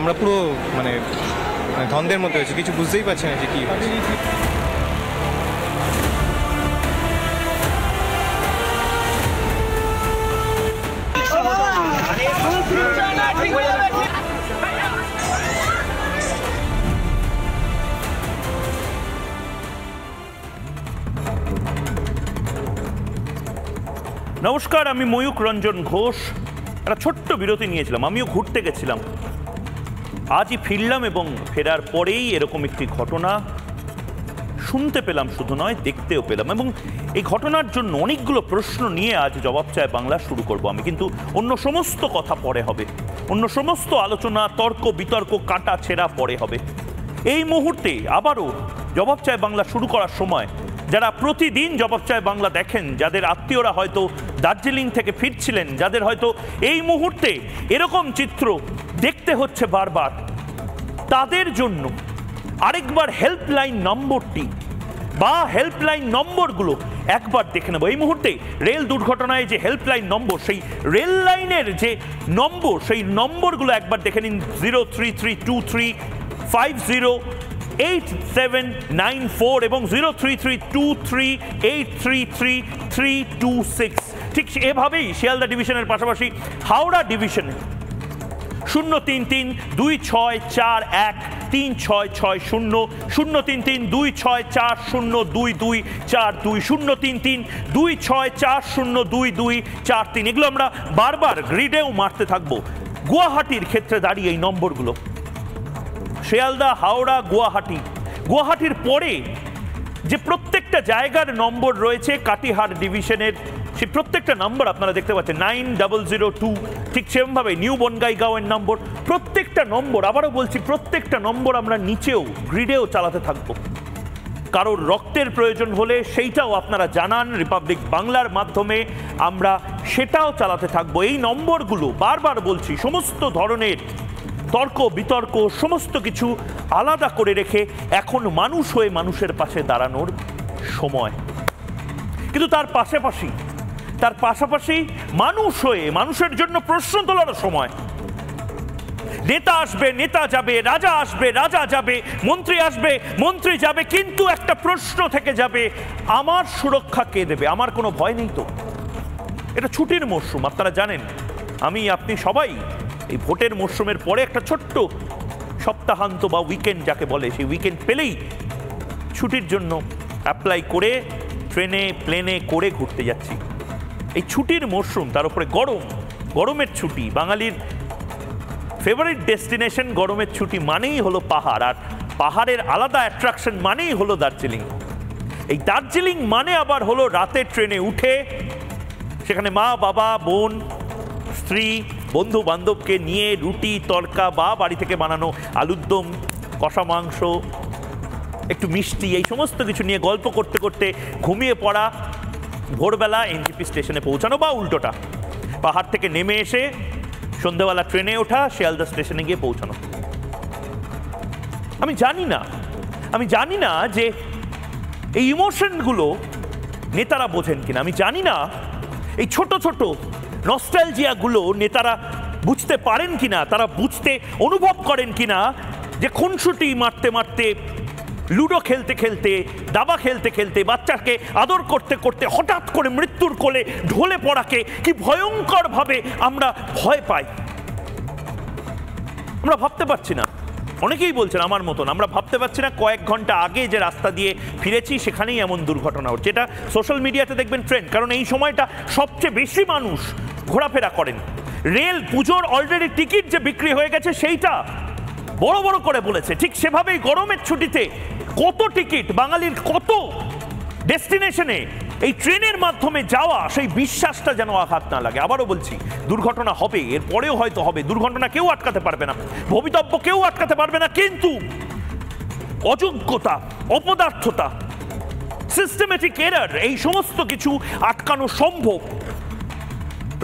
আমরা পুরো মানে ধন্দের মধ্যে হয়েছে, কিছু বুঝতেই পারছি না যে কী হয়েছে। নমস্কার, আমি ময়ূক রঞ্জন ঘোষ। একটা ছোট্ট বিরতি নিয়েছিলাম, আমিও ঘুরতে গেছিলাম। আজই ফিরলাম এবং ফেরার পরেই এরকম একটি ঘটনা শুনতে পেলাম, শুধু নয় দেখতেও পেলাম। এবং এই ঘটনার জন্য অনেকগুলো প্রশ্ন নিয়ে আজ জবাব চায় বাংলা শুরু করব আমি। কিন্তু অন্য সমস্ত কথা পরে হবে, অন্য সমস্ত আলোচনা, তর্ক বিতর্ক, কাটা ছেঁড়া পরে হবে। এই মুহূর্তে আবারও জবাব চায় বাংলা শুরু করার সময় যারা প্রতিদিন জবাব চায় বাংলা দেখেন, যাদের আত্মীয়রা হয়তো দার্জিলিং থেকে ফিরছিলেন, যাদের হয়তো এই মুহূর্তে এরকম চিত্র দেখতে হচ্ছে বারবার, তাদের জন্য আরেকবার হেল্পলাইন নম্বরটি বা হেল্পলাইন নম্বরগুলো একবার দেখে নেব। এই মুহূর্তে রেল দুর্ঘটনায় যে হেল্পলাইন নম্বর, সেই রেল লাইনের যে নম্বর, সেই নম্বরগুলো একবার দেখে নিন। 03323508794 এবং 03323833326। ঠিক এভাবেই শিয়ালদা ডিভিশনের পাশাপাশি হাওড়া ডিভিশনে 03326413660, 03326402242, 03326402243। এগুলো আমরা বারবার গ্রিডেও মারতে থাকবো। গুয়াহাটির ক্ষেত্রে দাঁড়িয়ে এই নম্বরগুলো, শিয়ালদা, হাওড়া, গুয়াহাটির পরে যে প্রত্যেকটা জায়গার নম্বর রয়েছে কাটিহার ডিভিশনের, সেই প্রত্যেকটা নম্বর আপনারা দেখতে পাচ্ছেন। 9002, ঠিক সেরকমভাবে নিউ বনগাইগাঁওয়ের নম্বর, প্রত্যেকটা নম্বর, আবারও বলছি, প্রত্যেকটা নম্বর আমরা নিচেও গ্রিডেও চালাতে থাকবো। কারোর রক্তের প্রয়োজন হলে সেইটাও আপনারা জানান, রিপাবলিক বাংলার মাধ্যমে আমরা সেটাও চালাতে থাকবো। এই নম্বরগুলো বারবার বলছি, সমস্ত ধরনের তর্ক বিতর্ক সমস্ত কিছু আলাদা করে রেখে এখন মানুষ হয়ে মানুষের পাশে দাঁড়ানোর সময়। কিন্তু তার পাশাপাশি মানুষ হয়ে মানুষের জন্য প্রশ্ন তোলার সময়। নেতা আসবে, নেতা যাবে, রাজা আসবে, রাজা যাবে, মন্ত্রী আসবে, মন্ত্রী যাবে, কিন্তু একটা প্রশ্ন থেকে যাবে, আমার সুরক্ষা কে দেবে? আমার কোনো ভয় নেই তো? এটা ছুটির মরশুম, আপনারা জানেন। আমি, আপনি সবাই এই ভোটের মরশুমের পরে একটা ছোট্ট সপ্তাহান্ত বা উইকেন্ড যাকে বলে, সেই উইকেন্ড পেলেই ছুটির জন্য অ্যাপ্লাই করে ট্রেনে প্লেনে করে ঘুরতে যাচ্ছি। এই ছুটির মরশুম, তার উপরে গরমের ছুটি, বাঙালির ফেভারিট ডেস্টিনেশন গরমের ছুটি মানেই হলো পাহাড়, আর পাহাড়ের আলাদা অ্যাট্রাকশন মানেই হলো দার্জিলিং। এই দার্জিলিং মানে আবার হলো রাতে ট্রেনে উঠে সেখানে মা, বাবা, বোন, স্ত্রী, বন্ধু বান্ধবকে নিয়ে রুটি তড়কা বা বাড়ি থেকে বানানো আলুর দম, কষা মাংস, একটু মিষ্টি, এই সমস্ত কিছু নিয়ে গল্প করতে করতে ঘুমিয়ে পড়া, ভোরবেলা এনজিপি স্টেশনে পৌঁছানো, বা উল্টোটা পাহাড় থেকে নেমে এসে সন্ধ্যেবেলা ট্রেনে ওঠা, শিয়ালদা স্টেশনে গিয়ে পৌঁছানো। আমি জানি না যে এই ইমোশনগুলো নেতারা বোঝেন কিনা, আমি জানি না এই ছোট ছোট নস্টালজিয়াগুলো নেতারা বুঝতে পারেন কিনা, তারা বুঝতে অনুভব করেন কিনা যে খুনসুটি মারতে মারতে, লুডো খেলতে খেলতে, দাবা খেলতে খেলতে, বাচ্চাকে আদর করতে করতে হঠাৎ করে মৃত্যুর কোলে ঢলে পড়াকে কি ভয়ঙ্করভাবে আমরা ভয় পাই। আমরা ভাবতে পারছি না, অনেকেই বলছেন আমার মতন, আমরা ভাবতে পারছি না কয়েক ঘন্টা আগে যে রাস্তা দিয়ে ফিরেছি সেখানেই এমন দুর্ঘটনা হচ্ছে। যেটা সোশ্যাল মিডিয়াতে দেখবেন ট্রেন্ড, কারণ এই সময়টা সবচেয়ে বেশি মানুষ ঘোরাফেরা করেন। রেল পুজোর অলরেডি টিকিট যে বিক্রি হয়ে গেছে সেইটা বড় বড় করে বলেছে। ঠিক সেভাবেই গরমের ছুটিতে কত টিকিট, বাঙালির কত ডেস্টিনেশনে এই ট্রেনের মাধ্যমে যাওয়া, সেই বিশ্বাসটা যেন আঘাত না লাগে। আবারও বলছি, দুর্ঘটনা হবে, এর পরেও হয়তো হবে, দুর্ঘটনা কেউ আটকাতে পারবে না, ভবিতব্য কেউ আটকাতে পারবে না, কিন্তু অযোগ্যতা, অপদার্থতা, সিস্টেমেটিক এরার, এই সমস্ত কিছু আটকানো সম্ভব।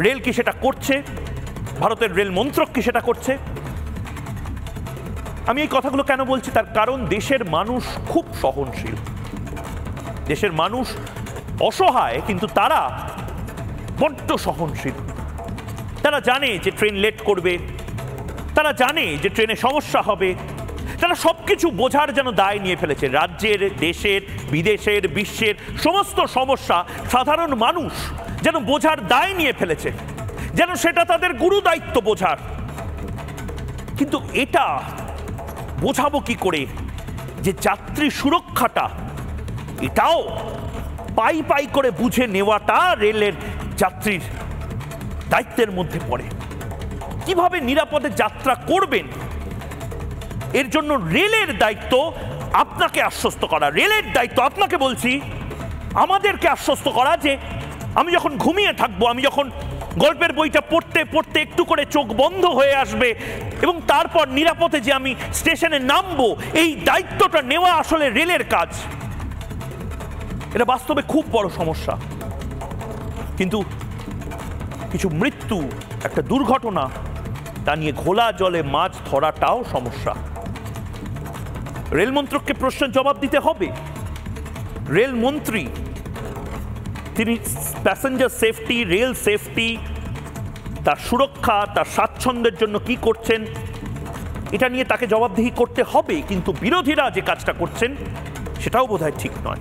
রেল কি সেটা করছে? ভারতের রেল মন্ত্রক কি সেটা করছে? আমি এই কথাগুলো কেন বলছি, তার কারণ দেশের মানুষ খুব সহনশীল, দেশের মানুষ অসহায়, কিন্তু তারা বড্ড সহনশীল। তারা জানে যে ট্রেন লেট করবে, তারা জানে যে ট্রেনে সমস্যা হবে, তারা সবকিছু বোঝার যেন দায় নিয়ে ফেলেছে। রাজ্যের, দেশের, বিদেশের, বিশ্বের সমস্ত সমস্যা সাধারণ মানুষ যেন বোঝার দায় নিয়ে ফেলেছে, যেন সেটা তাদের গুরু দায়িত্ব বোঝার। কিন্তু এটা বোঝাবো কি করে যে যাত্রী সুরক্ষাটা এটাও পাই পাই করে বুঝে নেওয়াটা রেলের যাত্রীর দায়িত্বের মধ্যে পড়ে। কিভাবে নিরাপদে যাত্রা করবেন এর জন্য রেলের দায়িত্ব আপনাকে আশ্বস্ত করা। রেলের দায়িত্ব আপনাকে বলছি, আমাদেরকে আশ্বস্ত করা যে আমি যখন ঘুমিয়ে থাকবো, আমি যখন গল্পের বইটা পড়তে পড়তে একটু করে চোখ বন্ধ হয়ে আসবে এবং তারপর নিরাপদে যে আমি স্টেশনে নামবো, এই দায়িত্বটা নেওয়া আসলে রেলের কাজ। এটা বাস্তবে খুব বড় সমস্যা। কিন্তু কিছু মৃত্যু, একটা দুর্ঘটনা, তা নিয়ে ঘোলা জলে মাছ ধরাটাও সমস্যা। রেলমন্ত্রককে প্রশ্নের জবাব দিতে হবে। রেলমন্ত্রী তিনি প্যাসেঞ্জার সেফটি, রেল সেফটি, তার সুরক্ষা, তার স্বাচ্ছন্দ্যের জন্য কি করছেন এটা নিয়ে তাকে জবাবদিহি করতে হবে। কিন্তু বিরোধীরা যে কাজটা করছেন সেটাও বোধহয় ঠিক নয়।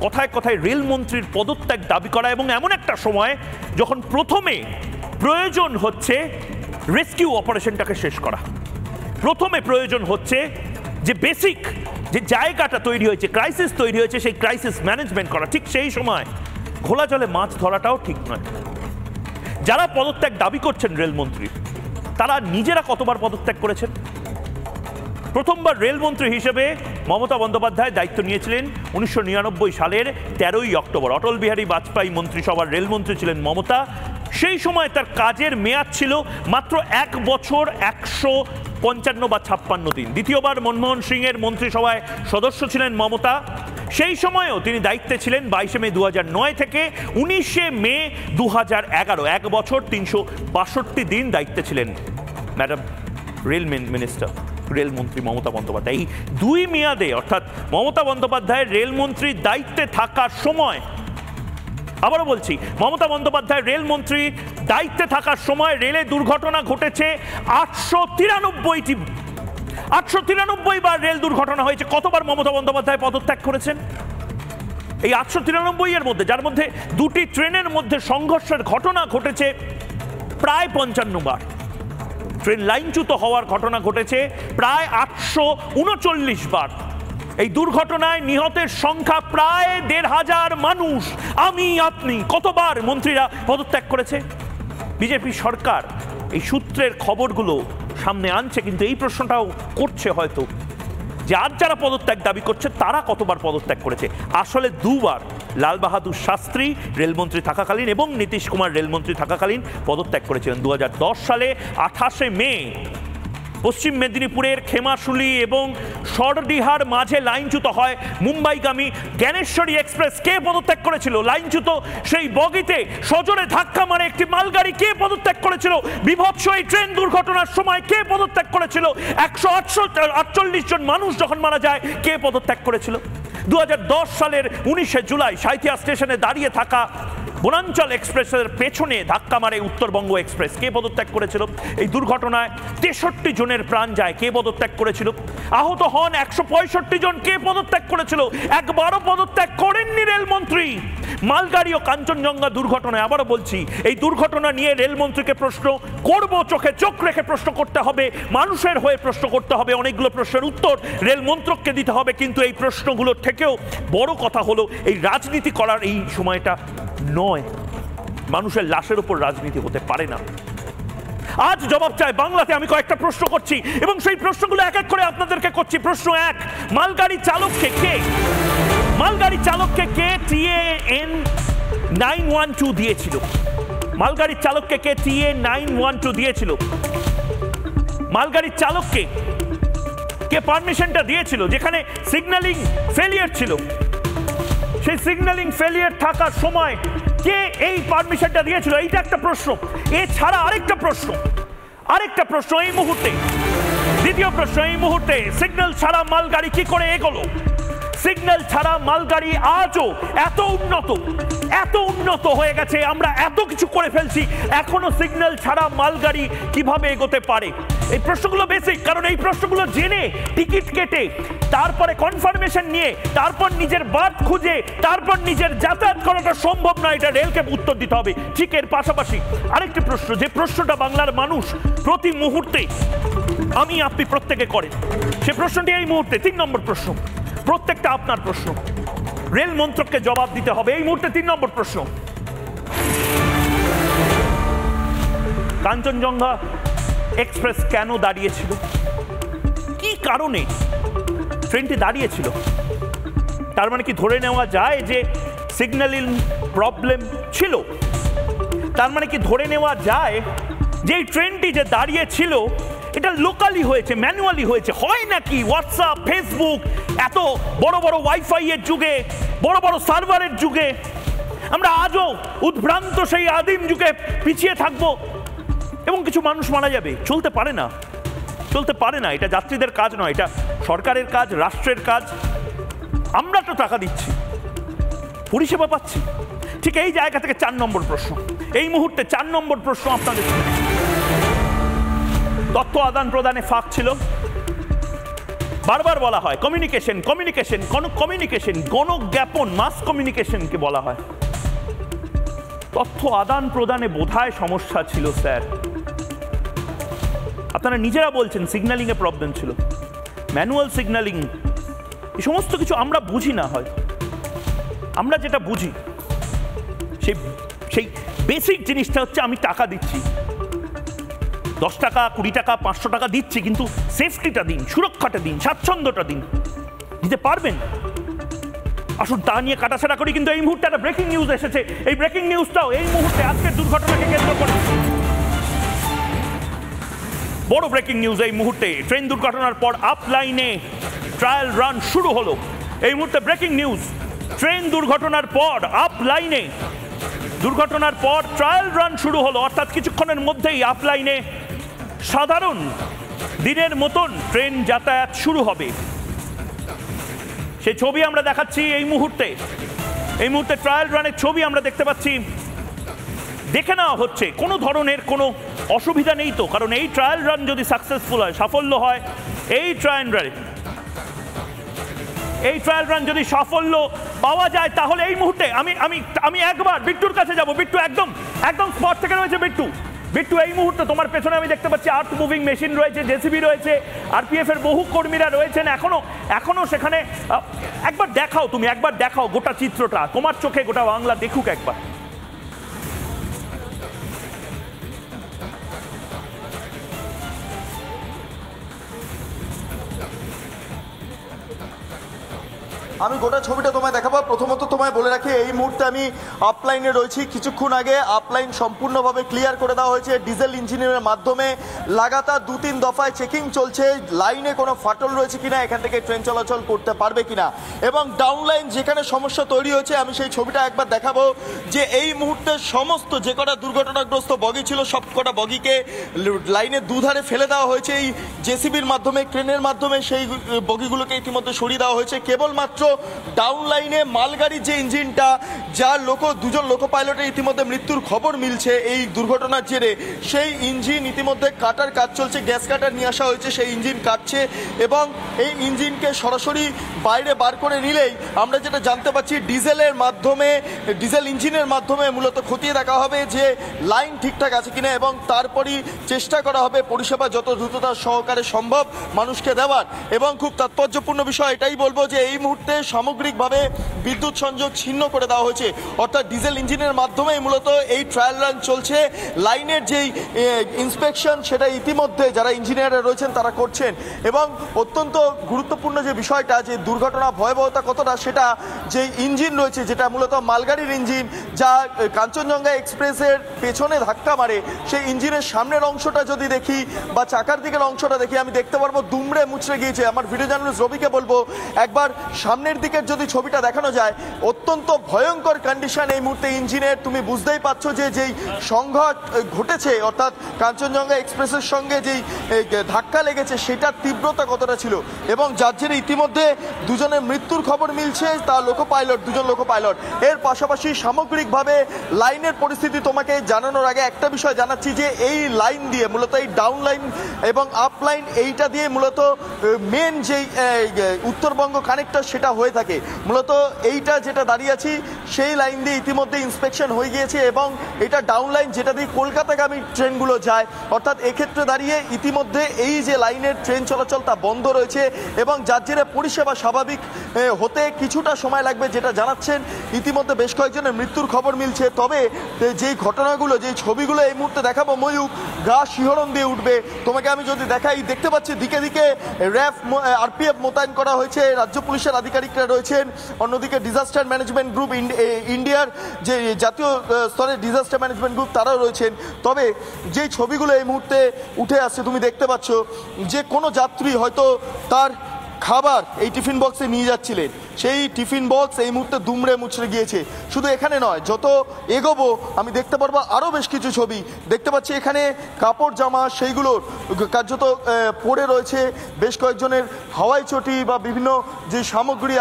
কথায় কথায় রেলমন্ত্রীর পদত্যাগ দাবি করা, এবং এমন একটা সময় যখন প্রথমে প্রয়োজন হচ্ছে রেস্কিউ অপারেশনটাকে শেষ করা, প্রথমে প্রয়োজন হচ্ছে যে বেসিক যে জায়গাটা তৈরি হয়েছে, ক্রাইসিস তৈরি হয়েছে, সেই ক্রাইসিস ম্যানেজমেন্ট করা। ঠিক সেই সময় ঘোলা জলে মাছ ধরাটাও ঠিক নয়। যারা পদত্যাগ দাবি করছেন রেলমন্ত্রী, তারা নিজেরা কতবার পদত্যাগ করেছেন? প্রথমবার রেলমন্ত্রী হিসেবে মমতা বন্দ্যোপাধ্যায় দায়িত্ব নিয়েছিলেন 1999 সালের 13ই অক্টোবর। অটল বিহারী বাজপেয়ী মন্ত্রিসভার রেলমন্ত্রী ছিলেন মমতা। সেই সময় তার কাজের মেয়াদ ছিল মাত্র 1 বছর 155 বা 56 দিন। দ্বিতীয়বার মনমোহন সিংয়ের মন্ত্রিসভায় সদস্য ছিলেন মমতা। সেই সময়ও তিনি দায়িত্বে ছিলেন 22 মে 2009 থেকে 19 মে 2011। 1 বছর 362 দিন দায়িত্বে ছিলেন ম্যাডাম রেল মিনিস্টার, রেলমন্ত্রী মমতা বন্দ্যোপাধ্যায়। এই 2 মেয়াদে, অর্থাৎ মমতা বন্দ্যোপাধ্যায়ের রেলমন্ত্রীর দায়িত্বে থাকার সময়, আবারও বলছি, মমতা বন্দ্যোপাধ্যায় রেলমন্ত্রী দায়িত্বে থাকার সময় রেলে দুর্ঘটনা ঘটেছে 893 বার রেল দুর্ঘটনা হয়েছে। কতবার মমতা বন্দ্যোপাধ্যায় পদত্যাগ করেছেন? এই 893 এর মধ্যে, যার মধ্যে 2টি ট্রেনের মধ্যে সংঘর্ষের ঘটনা ঘটেছে প্রায় 55 বার। ট্রেন লাইনচ্যুত হওয়ার ঘটনা ঘটেছে প্রায় 839 বার। এই দুর্ঘটনায় নিহতের সংখ্যা প্রায় 1,500 মানুষ। আমি, আপনি কতবার মন্ত্রীরা পদত্যাগ করেছে? বিজেপি সরকার এই সূত্রের খবরগুলো সামনে আনছে, কিন্তু এই প্রশ্নটাও করছে হয়তো যে আজ যারা পদত্যাগ দাবি করছে তারা কতবার পদত্যাগ করেছে। আসলে 2 বার লাল বাহাদুর শাস্ত্রী রেলমন্ত্রী থাকাকালীন এবং নীতিশ কুমার রেলমন্ত্রী থাকাকালীন পদত্যাগ করেছিলেন। 2010 সালে 28 মে পশ্চিম মেদিনীপুরের খেমাশুলি এবং সরডিহার মাঝে লাইনচ্যুত হয় মুম্বাইগামী জ্ঞানেশ্বরী এক্সপ্রেস। কে পদত্যাগ করেছিল? লাইনচ্যুত সেই বগিতে সজোরে ধাক্কা মারে একটি মালগাড়ি। কে পদত্যাগ করেছিল? বিভৎস এই ট্রেন দুর্ঘটনার সময় কে পদত্যাগ করেছিল? 148 জন মানুষ যখন মারা যায়, কে পদত্যাগ করেছিল? 2010 সালের 19 জুলাই সাঁইথিয়া স্টেশনে দাঁড়িয়ে থাকা বনাঞ্চল এক্সপ্রেসের পেছনে ধাক্কা মারে উত্তরবঙ্গ এক্সপ্রেস। কে পদত্যাগ করেছিল? এই দুর্ঘটনায় 63 জনের প্রাণ যায়। কে পদত্যাগ করেছিল? আহত হন 165 জন। কে পদত্যাগ করেছিল? একবারও পদত্যাগ করেননি রেলমন্ত্রী। মালগাড়ি ও কাঞ্চনজঙ্ঘা দুর্ঘটনায়, আবারও বলছি, এই দুর্ঘটনা নিয়ে রেলমন্ত্রীকে প্রশ্ন করব, চোখে চোখ রেখে প্রশ্ন করতে হবে, মানুষের হয়ে প্রশ্ন করতে হবে, অনেকগুলো প্রশ্নের উত্তর রেলমন্ত্রককে দিতে হবে। কিন্তু এই প্রশ্নগুলোর থেকেও বড় কথা হলো এই রাজনীতি করার এই সময়টা নয়। মানুষের লাশের উপর রাজনীতি হতে পারে না। আজ জবাব চাই বাংলাতে। আমি কয়েকটা প্রশ্ন করছি এবং সেই প্রশ্নগুলো এক এক করে আপনাদেরকে করছি। প্রশ্ন 1, মালগাড়ি চালককে কে TAN 912 দিয়েছিল? মালগাড়ির চালককে কে TA 912 দিয়েছিল? মালগাড়ির চালককে কে পারমিশনটা দিয়েছিল যেখানে সিগন্যালিং ফেলিয়ার ছিল? সেই সিগন্যালিং ফেলিয়ার থাকার সময় কে এই পারমিশনটা দিয়েছিল? এইটা একটা প্রশ্ন। এছাড়া আরেকটা প্রশ্ন এই মুহূর্তে, দ্বিতীয় প্রশ্ন, এই মুহূর্তে সিগন্যাল ছাড়া মালগাড়ি কি করে এগোলো? সিগন্যাল ছাড়া মালগাড়ি আজও এত উন্নত হয়ে গেছে, আমরা এত কিছু করে ফেলছি, এখনো সিগন্যাল ছাড়া মালগাড়ি কিভাবে এগোতে পারে? এই প্রশ্নগুলো বেসিক, কারণ এই প্রশ্নগুলো জেনে টিকিট কেটে তারপরে কনফার্মেশন নিয়ে তারপর নিজের বার্থ খুঁজে তারপর নিজের যাতায়াত করাটা সম্ভব নয়, এটা রেলকে উত্তর দিতে হবে। ঠিক এর পাশাপাশি আরেকটি প্রশ্ন, যে প্রশ্নটা বাংলার মানুষ প্রতি মুহূর্তে আমি আপনি প্রত্যেকে করেন, সে প্রশ্নটি এই মুহূর্তে 3 নম্বর প্রশ্ন, প্রত্যেকটা আপনার প্রশ্ন, রেল মন্ত্রককে জবাব দিতে হবে এই মুহূর্তে। 3 নম্বর প্রশ্ন, কাঞ্চনজঙ্ঘা এক্সপ্রেস কেন দাঁড়িয়েছিল? কি কারণে ট্রেনটি দাঁড়িয়েছিল? তার মানে কি ধরে নেওয়া যায় যে সিগন্যালিং প্রবলেম ছিল? তার মানে কি ধরে নেওয়া যায় যে এই ট্রেনটি যে দাঁড়িয়েছিল এটা লোকালি হয়েছে, ম্যানুয়ালি হয়েছে? হয় নাকি হোয়াটসঅ্যাপ, ফেসবুক, এত বড় বড় ওয়াইফাই এর যুগে, বড় বড় সার্ভারের যুগে আমরা আজও উদ্ভ্রান্ত সেই আদিম যুগে পিছিয়ে থাকবো এবং কিছু মানুষ মারা যাবে? চলতে পারে না। এটা যাত্রীদের কাজ নয়, এটা সরকারের কাজ, রাষ্ট্রের কাজ। আমরা তো টাকা দিচ্ছি, পরিষেবা পাচ্ছি। ঠিক এই জায়গা থেকে 4 নম্বর প্রশ্ন, এই মুহূর্তে 4 নম্বর প্রশ্ন আপনাদের। তথ্য আদান প্রদানে ফাঁক ছিল, বারবার বলা হয় কমিউনিকেশন, গণজ্ঞাপন, মাস কমিউনিকেশনকে বলা হয়। তথ্য আদান প্রদানে বোধহয় সমস্যা ছিল স্যার, আপনারা নিজেরা বলছেন সিগন্যালিং এ প্রবলেম ছিল, ম্যানুয়াল সিগন্যালিং, এই সমস্ত কিছু আমরা বুঝি না। হয় আমরা যেটা বুঝি সেই বেসিক জিনিসটা হচ্ছে আমি টাকা দিচ্ছি, 10 টাকা, 20 টাকা, 500 টাকা দিচ্ছি, কিন্তু সেফটিটা দিন, সুরক্ষাটা দিন, স্বাচ্ছন্দ্যটা দিন। দিতে পারবেন? আসুন তা নিয়ে কাটাছেড়া করি। কিন্তু এই মুহূর্তে একটা ব্রেকিং নিউজ এসেছে, এই ব্রেকিং নিউজটাও এই মুহূর্তে আজকের দুর্ঘটনাকে কেন্দ্র করে বড় ব্রেকিং নিউজ। এই মুহূর্তে ট্রেন দুর্ঘটনার পর আপ লাইনে ট্রায়াল রান শুরু হলো। এই মুহূর্তে ব্রেকিং নিউজ, ট্রেন দুর্ঘটনার পর আপ লাইনে ট্রায়াল রান শুরু হলো, অর্থাৎ কিছুক্ষণের মধ্যেই আপ লাইনে সাধারণ দিনের মতন ট্রেন যাতায়াত শুরু হবে। সেই ছবি আমরা দেখাচ্ছি এই মুহূর্তে ট্রায়াল রানের ছবি আমরা দেখতে পাচ্ছি। দেখে নেওয়া হচ্ছে কোনো ধরনের কোনো অসুবিধা নেই তো, কারণ এই ট্রায়াল রান যদি সাকসেসফুল হয়, সাফল্য হয়, এই ট্রায়াল রান যদি সাফল্য পাওয়া যায়, তাহলে এই মুহূর্তে আমি একবার বিট্টুর কাছে যাব। বিট্টু একদম স্পট থেকে রয়েছে। বিট্টু এই মুহূর্তে তোমার পেছনে আমি দেখতে পাচ্ছি আর্থ মুভিং মেশিন রয়েছে, জেসিবি রয়েছে, আরপিএফ এর বহু কর্মীরা রয়েছেন এখনো সেখানে। একবার দেখাও গোটা চিত্রটা, তোমার চোখে গোটা বাংলা দেখুক একবার। আমি গোটা ছবিটা তোমায় দেখাবো। প্রথমত তোমায় বলে রাখি, এই মুহূর্তে আমি আপলাইনে রয়েছি। কিছুক্ষণ আগে আপলাইন সম্পূর্ণভাবে ক্লিয়ার করে দেওয়া হয়েছে ডিজেল ইঞ্জিনের মাধ্যমে। লাগাতার 2-3 দফায় চেকিং চলছে, লাইনে কোনো ফাটল রয়েছে কিনা, এখান থেকে ট্রেন চলাচল করতে পারবে কিনা, এবং ডাউন লাইন যেখানে সমস্যা তৈরি হয়েছে আমি সেই ছবিটা একবার দেখাবো। যে এই মুহূর্তে সমস্ত যে কটা দুর্ঘটনাগ্রস্ত বগি ছিল সব কটা বগিকে লাইনের দুধারে ফেলে দেওয়া হয়েছে এই জেসিবির মাধ্যমে, ক্রেনের মাধ্যমে সেই বগিগুলোকে ইতিমধ্যে সরিয়ে দেওয়া হয়েছে। কেবলমাত্র ডাউন লাইনে মালগাড়ির যে ইঞ্জিনটা, যার দুজন লোকো পাইলটের ইতিমধ্যে মৃত্যুর খবর মিলছে এই দুর্ঘটনার জেরে, সেই ইঞ্জিন ইতিমধ্যে কাটার কাজ চলছে। গ্যাস কাটার নিয়ে আসা হয়েছে, সেই ইঞ্জিন কাটছে এবং এই ইঞ্জিনকে সরাসরি বাইরে বার করে নিলেই আমরা যেটা জানতে পারছি, ডিজেল ইঞ্জিনের মাধ্যমে মূলত খতিয়ে দেখা হবে যে লাইন ঠিকঠাক আছে কিনা, এবং তারপরই চেষ্টা করা হবে পরিষেবা যত দ্রুততা সহকারে সম্ভব মানুষকে দেওয়ার। এবং খুব তাৎপর্যপূর্ণ বিষয় এটাই বলবো যে এই মুহূর্তে সামগ্রিকভাবে বিদ্যুৎ সংযোগ ছিন্ন করে দেওয়া হয়েছে, অর্থাৎ ডিজেল ইঞ্জিনের মাধ্যমে মূলত এই ট্রায়াল রান চলছে। লাইনের যেই ইন্সপেকশন সেটা ইতিমধ্যে যারা ইঞ্জিনিয়াররা রয়েছেন তারা করছেন। এবং অত্যন্ত গুরুত্বপূর্ণ যে বিষয়টা, যে দুর্ঘটনা ভয়াবহতা কতটা, সেটা যে ইঞ্জিন রয়েছে, যেটা মূলত মালগাড়ির ইঞ্জিন, যা কাঞ্চনজঙ্ঘা এক্সপ্রেসের পেছনে ধাক্কা মারে, সেই ইঞ্জিনের সামনের অংশটা যদি দেখি বা চাকার দিকের অংশটা দেখি, আমি দেখতে পারবো দুমড়ে মুচড়ে গিয়েছে। আমার ভিডিও জার্নালিস্ট রবিকে বলবো একবার সামনে সামনের দিকের যদি ছবিটা দেখানো যায়, অত্যন্ত ভয়ঙ্কর কন্ডিশন এই মুহূর্তে ইঞ্জিনের। তুমি বুঝতেই পারছো যে যেই সংঘাত ঘটেছে, অর্থাৎ কাঞ্চনজঙ্ঘা এক্সপ্রেসের সঙ্গে যেই ধাক্কা লেগেছে সেটার তীব্রতা কতটা ছিল। এবং যার জেরে ইতিমধ্যে দুজনের মৃত্যুর খবর মিলছে, তা লোকো পাইলট, দুজন লোকো পাইলট। এর পাশাপাশি সামগ্রিকভাবে লাইনের পরিস্থিতি তোমাকে জানানোর আগে একটা বিষয় জানাচ্ছি যে এই লাইন দিয়ে মূলত এই ডাউন লাইন এবং আপ লাইন এইটা দিয়ে মূলত মেন যেই উত্তরবঙ্গ কানেক্টর সেটা হয়ে থাকে। মূলত এইটা যেটা দাঁড়িয়ে আছি সেই লাইন দিয়ে ইতিমধ্যে ইন্সপেকশন হয়ে গিয়েছে এবং এটা ডাউন লাইন যেটা দিয়ে কলকাতাগামী ট্রেনগুলো যায়। অর্থাৎ এক্ষেত্রে দাঁড়িয়ে ইতিমধ্যে এই যে লাইনের ট্রেন চলাচল তা বন্ধ রয়েছে এবং যার জেরে পরিষেবা স্বাভাবিক হতে কিছুটা সময় লাগবে, যেটা জানাচ্ছেন। ইতিমধ্যে বেশ কয়েকজনের মৃত্যুর খবর মিলছে। তবে যেই ঘটনাগুলো, যেই ছবিগুলো এই মুহূর্তে দেখাবো ময়ূক, গা শিহরণ দিয়ে উঠবে। তোমাকে আমি যদি দেখাই, দেখতে পাচ্ছি দিকে দিকে র্যাফ আরপিএফ মোতায়েন করা হয়েছে, রাজ্য পুলিশের আধিকারিকরা রয়েছেন। অন্যদিকে ডিজাস্টার ম্যানেজমেন্ট গ্রুপ, ইন্ডিয়ার যে জাতীয় স্তরের ডিজাস্টার ম্যানেজমেন্ট গ্রুপ তারাও রয়েছেন। তবে যেই ছবিগুলো এই মুহূর্তে উঠে আসছে তুমি দেখতে পাচ্ছ যে কোনো যাত্রী হয়তো তার খাবার এই টিফিন বক্সে নিয়ে যাচ্ছিলেন, সেই টিফিন বক্স এই মুহূর্তে দুমড়ে মুচড়ে গিয়েছে। শুধু এখানে নয়, যত এগোবো আমি দেখতে পারবো আরও বেশ কিছু ছবি দেখতে পাচ্ছি। এখানে কাপড় জামা সেইগুলোর কার্যত পড়ে রয়েছে, বেশ কয়েকজনের হাওয়াই চটি বা বিভিন্ন যে সামগ্রী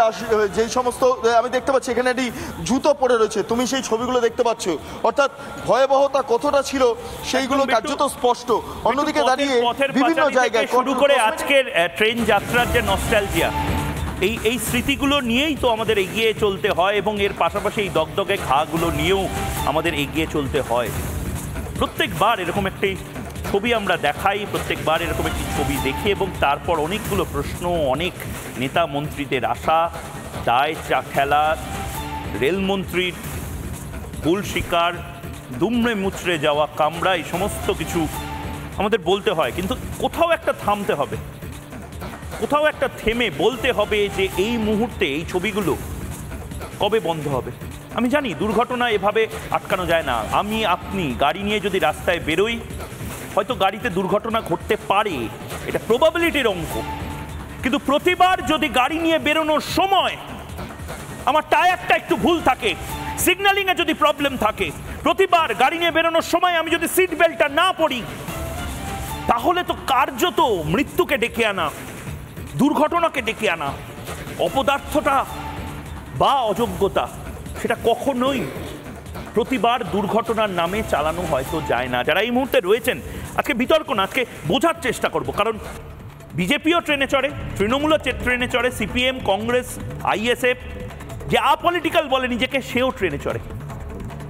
যেই সমস্ত আমি দেখতে পাচ্ছি এখানে একটি জুতো পড়ে রয়েছে। তুমি সেই ছবিগুলো দেখতে পাচ্ছ, অর্থাৎ ভয়াবহতা কতটা ছিল সেইগুলো কার্যত স্পষ্ট। অন্যদিকে দাঁড়িয়ে বিভিন্ন জায়গায় শুরু করে আজকের ট্রেন যাত্রার যে নস্টালজিয়া, এই স্মৃতিগুলো নিয়েই তো আমাদের এগিয়ে চলতে হয় এবং এর পাশাপাশি এই দগদগে ঘাগুলো নিয়েও আমাদের এগিয়ে চলতে হয়। প্রত্যেকবার এরকম একটি ছবি আমরা দেখাই, প্রত্যেকবার এরকম একটি ছবি দেখি এবং তারপর অনেকগুলো প্রশ্ন, অনেক নেতা মন্ত্রীদের আশা, দায় চা খেলা, রেলমন্ত্রীর ভুল স্বীকার, দুমড়ে মুচড়ে যাওয়া কামড়া, এই সমস্ত কিছু আমাদের বলতে হয়। কিন্তু কোথাও একটা থামতে হবে, কোথাও একটা থেমে বলতে হবে যে এই মুহূর্তে এই ছবিগুলো কবে বন্ধ হবে। আমি জানি দুর্ঘটনা এভাবে আটকানো যায় না। আমি আপনি গাড়ি নিয়ে যদি রাস্তায় বেরোই, হয়তো গাড়িতে দুর্ঘটনা ঘটতে পারে, এটা প্রবাবিলিটির অঙ্ক। কিন্তু প্রতিবার যদি গাড়ি নিয়ে বেরোনোর সময় আমার টায়ারটা একটু ভুল থাকে, সিগন্যালিংয়ে যদি প্রবলেম থাকে, প্রতিবার গাড়ি নিয়ে বেরোনোর সময় আমি যদি সিট বেল্টটা না পরি, তাহলে তো কার্যত মৃত্যুকে ডেকে আনা, দুর্ঘটনাকে ডেকে আনা। অপদার্থতা বা অযোগ্যতা সেটা কখনোই প্রতিবার দুর্ঘটনার নামে চালানো হয়তো যায় না। যারা এই মুহূর্তে রয়েছেন, আজকে বিতর্ক না, আজকে বোঝার চেষ্টা করব। কারণ বিজেপিও ট্রেনে চড়ে, তৃণমূলও ট্রেনে চড়ে, সিপিএম, কংগ্রেস, আইএসএফ, যে আপলিটিক্যাল বলে নিজেকে, সেও ট্রেনে চড়ে।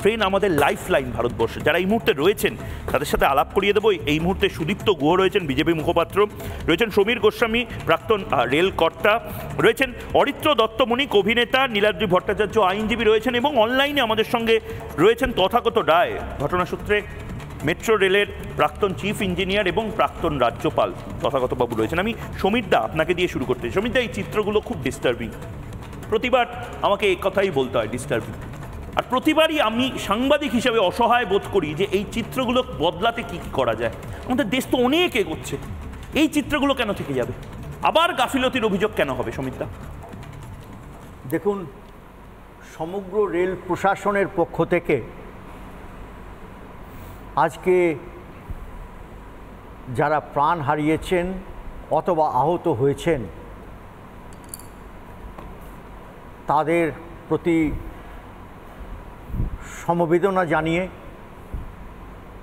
ট্রেন আমাদের লাইফ লাইন ভারতবর্ষে। যারা এই মুহূর্তে রয়েছেন তাদের সাথে আলাপ করিয়ে দেবো। এই মুহূর্তে সুদীপ্ত গুহ রয়েছেন, বিজেপি মুখপাত্র রয়েছেন, সমীর গোস্বামী প্রাক্তন রেল কর্তা রয়েছেন, অরিত্র দত্তমণিক অভিনেতা, নীলাদ্রি ভট্টাচার্য আইনজীবী রয়েছেন এবং অনলাইনে আমাদের সঙ্গে রয়েছেন তথাগত রায়, ঘটনাসূত্রে মেট্রো রেলের প্রাক্তন চিফ ইঞ্জিনিয়ার এবং প্রাক্তন রাজ্যপাল তথাগতবাবু রয়েছেন। আমি সমীরদা আপনাকে দিয়ে শুরু করতে চাই। সমীরদা, এই চিত্রগুলো খুব ডিস্টার্বিং। প্রতিবার আমাকে এই কথাই বলতে হয়, ডিস্টার্বিং। আর প্রতিবারই আমি সাংবাদিক হিসেবে অসহায় বোধ করি যে এই চিত্রগুলো বদলাতে কী কী করা যায়। আমাদের দেশ তো অনেক এগোচ্ছে, এই চিত্রগুলো কেন থেকে যাবে? আবার গাফিলতির অভিযোগ কেন হবে? সমীরদা, দেখুন, সমগ্র রেল প্রশাসনের পক্ষ থেকে আজকে যারা প্রাণ হারিয়েছেন অথবা আহত হয়েছেন তাদের প্রতি সমবেদনা জানিয়ে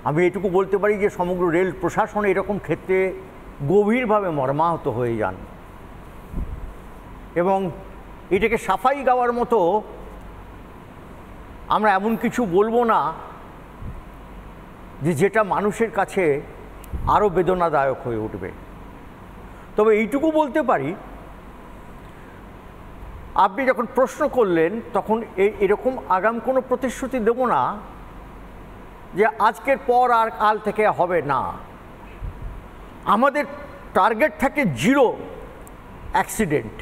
আমি এটুকু বলতে পারি যে সমগ্র রেল প্রশাসন এরকম ক্ষেত্রে গভীরভাবে মর্মাহত হয়ে যান এবং এটাকে সাফাই গাওয়ার মতো আমরা এমন কিছু বলবো না যেটা মানুষের কাছে আরও বেদনাদায়ক হয়ে উঠবে। তবে এইটুকু বলতে পারি, আপনি যখন প্রশ্ন করলেন তখন এরকম আগাম কোনো প্রতিশ্রুতি দেব না যে আজকের পর আর কাল থেকে হবে না। আমাদের টার্গেট থাকে 0 অ্যাক্সিডেন্ট,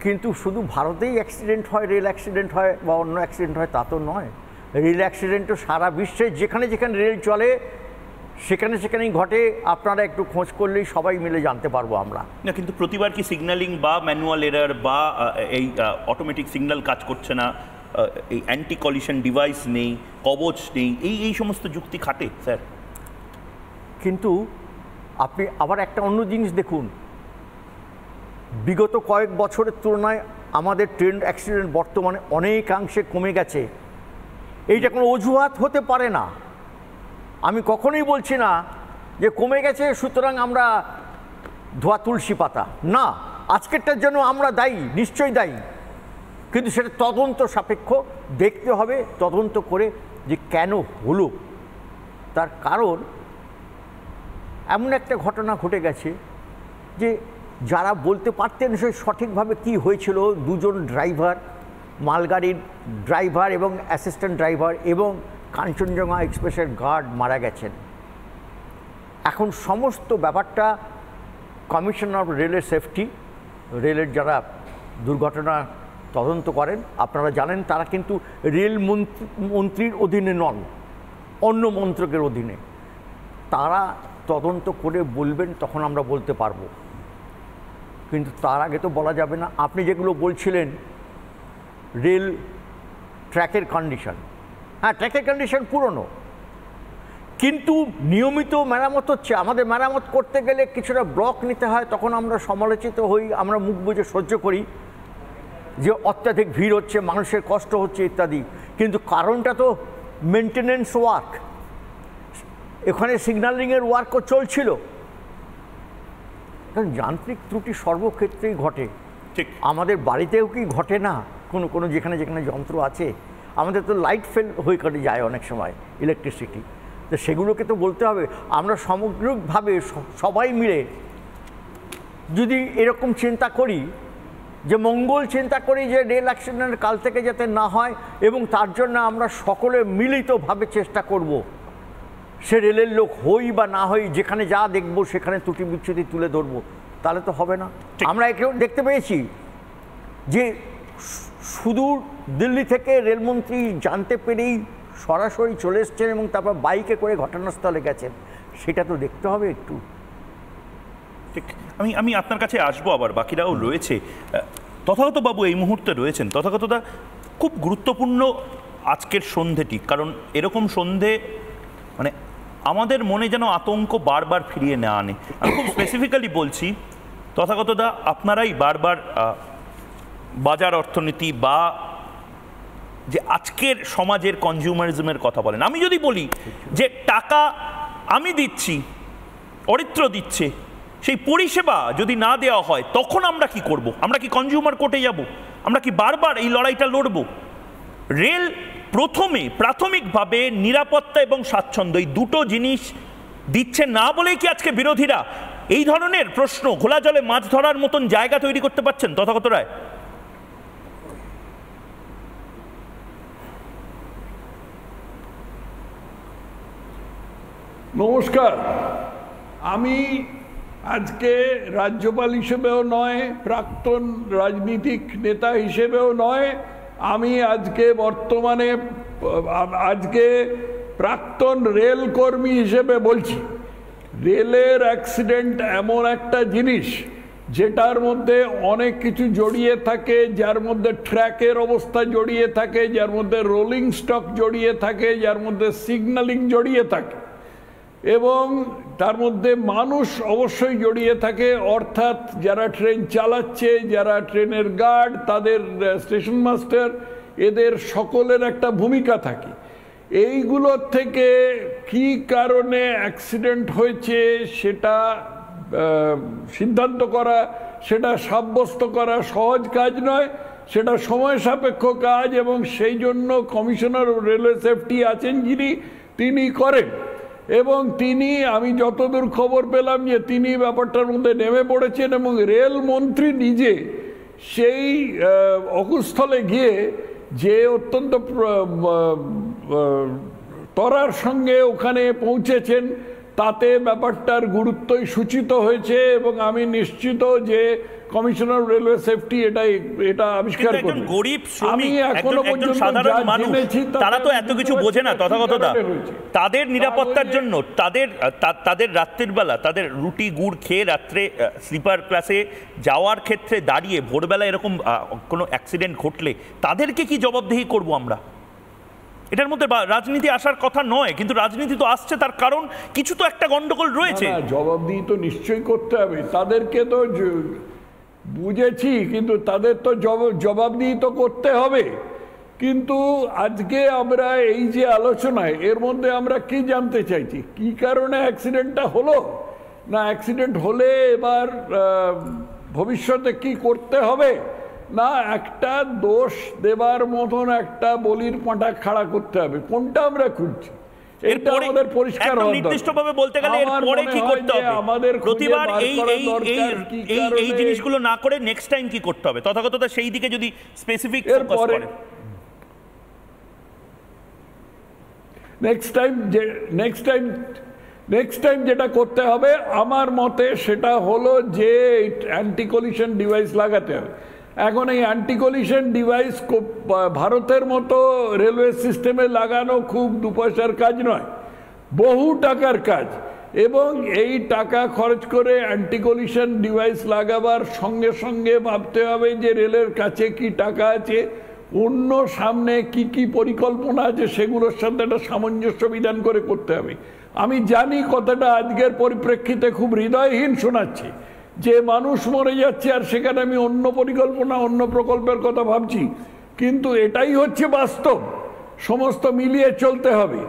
কিন্তু শুধু ভারতেই অ্যাক্সিডেন্ট হয়, রেল অ্যাক্সিডেন্ট হয় বা অন্য অ্যাক্সিডেন্ট হয় তা তো নয়। রেল অ্যাক্সিডেন্টও সারা বিশ্বে যেখানে যেখানে রেল চলে সেখানেই ঘটে। আপনারা একটু খোঁজ করলেই সবাই মিলে জানতে পারবো আমরা। না, কিন্তু প্রতিবার কি সিগন্যালিং বা ম্যানুয়াল এরার বা এই অটোমেটিক সিগন্যাল কাজ করছে না, এই অ্যান্টি কলিশন ডিভাইস নেই, কবচ নেই, এই সমস্ত যুক্তি খাটে স্যার? কিন্তু আপনি আবার একটা অন্য জিনিস দেখুন, বিগত কয়েক বছরের তুলনায় আমাদের ট্রেন অ্যাক্সিডেন্ট বর্তমানে অনেকাংশে কমে গেছে। এইটা কোনো অজুহাত হতে পারে না। আমি কখনোই বলছি না যে কমে গেছে সুতরাং আমরা ধোয়া তুলসী পাতা, না, আজকেরটার জন্য আমরা দায়ী, নিশ্চয়ই দায়ী, কিন্তু সেটা তদন্ত সাপেক্ষ দেখতে হবে, তদন্ত করে যে কেন হলো। তার কারণ এমন একটা ঘটনা ঘটে গেছে যে যারা বলতে পারতেন সে সঠিকভাবে কি হয়েছিল, দুজন ড্রাইভার, মালগাড়ির ড্রাইভার এবং অ্যাসিস্ট্যান্ট ড্রাইভার এবং কাঞ্চনজঙ্ঘা এক্সপ্রেসের গার্ড মারা গেছেন। এখন সমস্ত ব্যাপারটা কমিশনার অফ রেলের সেফটি, রেলের যারা দুর্ঘটনা তদন্ত করেন, আপনারা জানেন তারা কিন্তু রেল মন্ত্রীর অধীনে নন, অন্য মন্ত্রকের অধীনে। তারা তদন্ত করে বলবেন, তখন আমরা বলতে পারবো, কিন্তু তার আগে তো বলা যাবে না। আপনি যেগুলো বলছিলেন রেল ট্র্যাকের কন্ডিশন, হ্যাঁ ট্র্যাকের কন্ডিশন পুরনো, কিন্তু নিয়মিত মেরামত হচ্ছে। আমাদের মেরামত করতে গেলে কিছুটা ব্লক নিতে হয়, তখন আমরা সমালোচিত হই, আমরা মুখ বুজে সহ্য করি যে অত্যাধিক ভিড় হচ্ছে, মানুষের কষ্ট হচ্ছে ইত্যাদি, কিন্তু কারণটা তো মেনটেনেন্স ওয়ার্ক। এখানে সিগন্যালিংয়ের ওয়ার্কও চলছিল, কারণ যান্ত্রিক ত্রুটি সর্বক্ষেত্রেই ঘটে। ঠিক, আমাদের বাড়িতেও কি ঘটে না? কোনো যেখানে যন্ত্র আছে, আমাদের তো লাইট ফেল হয়ে কেটে যায় অনেক সময়, ইলেকট্রিসিটি, তো সেগুলোকে তো বলতে হবে। আমরা সামগ্রিকভাবে সবাই মিলে যদি এরকম চিন্তা করি, যে মঙ্গল চিন্তা করি যে রেল অ্যাক্সিডেন্ট কাল থেকে যাতে না হয়, এবং তার জন্য আমরা সকলে মিলিতভাবে চেষ্টা করব, সে রেলের লোক হই বা না হই, যেখানে যা দেখব সেখানে ত্রুটি বিচ্ছুতি তুলে ধরবো, তাহলে তো হবে না। আমরা একেও দেখতে পেয়েছি যে সুদূর দিল্লি থেকে রেলমন্ত্রী জানতে পেরেই সরাসরি চলে এসছেন এবং তারপর বাইকে করে ঘটনাস্থলে গেছেন, সেটা তো দেখতে হবে একটু। ঠিক, আমি আপনার কাছে আসবো, আবার বাকিরাও রয়েছে। তথাগত বাবু এই মুহূর্তে রয়েছেন। তথাগতদা, খুব গুরুত্বপূর্ণ আজকের সন্ধেটি, কারণ এরকম সন্ধে মানে আমাদের মনে যেন আতঙ্ক বারবার ফিরিয়ে না আনে। আমি খুব স্পেসিফিক্যালি বলছি, তথাগতদা আপনারাই বারবার বাজার অর্থনীতি বা যে আজকের সমাজের কনজিউমারিজমের কথা বলেন। আমি যদি বলি যে টাকা আমি দিচ্ছি, অরিত্র দিচ্ছে, সেই পরিষেবা যদি না দেওয়া হয় তখন আমরা কি করব? আমরা কি কনজিউমার কোর্টে যাব? আমরা কি বারবার এই লড়াইটা লড়ব? রেল প্রথমে প্রাথমিকভাবে নিরাপত্তা এবং স্বাচ্ছন্দ্য এই দুটো জিনিস দিচ্ছে না বলেই কি আজকে বিরোধীরা এই ধরনের প্রশ্ন ঘোলা জলে মাছ ধরার মতন জায়গা তৈরি করতে পারছেন? তথাগত রায়। নমস্কার। আমি আজকে রাজ্যপাল হিসেবেও নয়, প্রাক্তন রাজনীতিক নেতা হিসেবেও নয়, আমি আজকে প্রাক্তন রেল কর্মী হিসেবে বলছি, রেলের অ্যাক্সিডেন্ট এমন একটা জিনিস যেটার মধ্যে অনেক কিছু জড়িয়ে থাকে, যার মধ্যে ট্র্যাকের অবস্থা জড়িয়ে থাকে, যার মধ্যে রোলিং স্টক জড়িয়ে থাকে, যার মধ্যে সিগন্যালিং জড়িয়ে থাকে, এবং তার মধ্যে মানুষ অবশ্যই জড়িয়ে থাকে, অর্থাৎ যারা ট্রেন চালাচ্ছে, যারা ট্রেনের গার্ড, তাদের স্টেশন মাস্টার, এদের সকলের একটা ভূমিকা থাকে। এইগুলোর থেকে কি কারণে অ্যাক্সিডেন্ট হয়েছে সেটা সিদ্ধান্ত করা, সেটা সাব্যস্ত করা সহজ কাজ নয়, সেটা সময় সাপেক্ষ কাজ, এবং সেই জন্য কমিশনার অফ রেলওয়ে সেফটি আছেন যিনি, তিনি করেন। এবং তিনি, আমি যতদূর খবর পেলাম যে তিনি ব্যাপারটার মধ্যে নেমে পড়েছেন, এবং রেল মন্ত্রী নিজে সেই অকুস্থলে গিয়ে যে অত্যন্ত ত্বরার সঙ্গে ওখানে পৌঁছেছেন, তাতে ব্যাপারটার গুরুত্বই সূচিত হয়েছে। এবং আমি নিশ্চিত যে কমিশনার রেলওয়ে সেফটি এটা আবিষ্কার একজন করবে। গরিব আমি শ্রমিক, এখনো একজন পর্যন্ত সাধারণ যা মানুষ, জেনেছি তারা তো এত কিছু বোঝে না তথাগতদা। হয়েছে। তাদের নিরাপত্তার জন্য তাদের রাত্রির বেলা তাদের রুটি গুড় খেয়ে রাত্রে স্লিপার ক্লাসে যাওয়ার ক্ষেত্রে দাঁড়িয়ে ভোরবেলা এরকম কোনো অ্যাক্সিডেন্ট ঘটলে তাদেরকে কি জবাবদিহি করব আমরা? এটার মধ্যে রাজনীতি আসার কথা নয়, কিন্তু রাজনীতি তো আসছে, তার কারণ কিছু তো একটা গন্ডগোল রয়েছে। জবাবদিহি তো নিশ্চয়ই করতে হবে তাদেরকে, তো বুঝেছি, কিন্তু তাদের তো জবাবদিহি তো করতে হবে। কিন্তু আজকে আমরা এই যে আলোচনায় এর মধ্যে আমরা কি জানতে চাইছি, কি কারণে অ্যাক্সিডেন্টটা হলো, না অ্যাক্সিডেন্ট হলে এবার ভবিষ্যতে কি করতে হবে, না একটা দোষ দেবার মতন একটা বলির পাঁটা খাড়া করতে হবে, কোনটা আমরা খুঁজছি এটা আমাদের পরিষ্কার হওয়া দরকার। নির্দিষ্টভাবে বলতে গেলে এরপরে কি করতে হবে, আমাদের প্রতিবার এই জিনিসগুলো না করে নেক্সট টাইম কি করতে হবে, তথাগততা সেই দিকে যদি স্পেসিফিক ফোকাস করে। নেক্সট টাইম যেটা করতে হবে আমার মতে সেটা হলো যে অ্যান্টি কলিশন ডিভাইস লাগাতে হবে। এখন এই অ্যান্টি কলিশন ডিভাইস ভারতের মতো রেলওয়ে সিস্টেমে লাগানো খুব দু পয়সার কাজ নয়, বহু টাকার কাজ, এবং এই টাকা খরচ করে অ্যান্টি কলিশন ডিভাইস লাগাবার সঙ্গে সঙ্গে ভাবতে হবে যে রেলের কাছে কি টাকা আছে, অন্য সামনে কি কি পরিকল্পনা আছে, সেগুলোর সাথে একটা সামঞ্জস্য বিধান করে করতে হবে। আমি জানি কথাটা আজকের পরিপ্রেক্ষিতে খুব হৃদয়হীন শোনাচ্ছে, যে মানুষ মরে যাচ্ছে আর সেখানে আমি অন্য পরিকল্পনা অন্য প্রকল্পের কথা ভাবছি, কিন্তু এটাই হচ্ছে বাস্তব, সমস্ত মিলিয়ে চলতে হবে।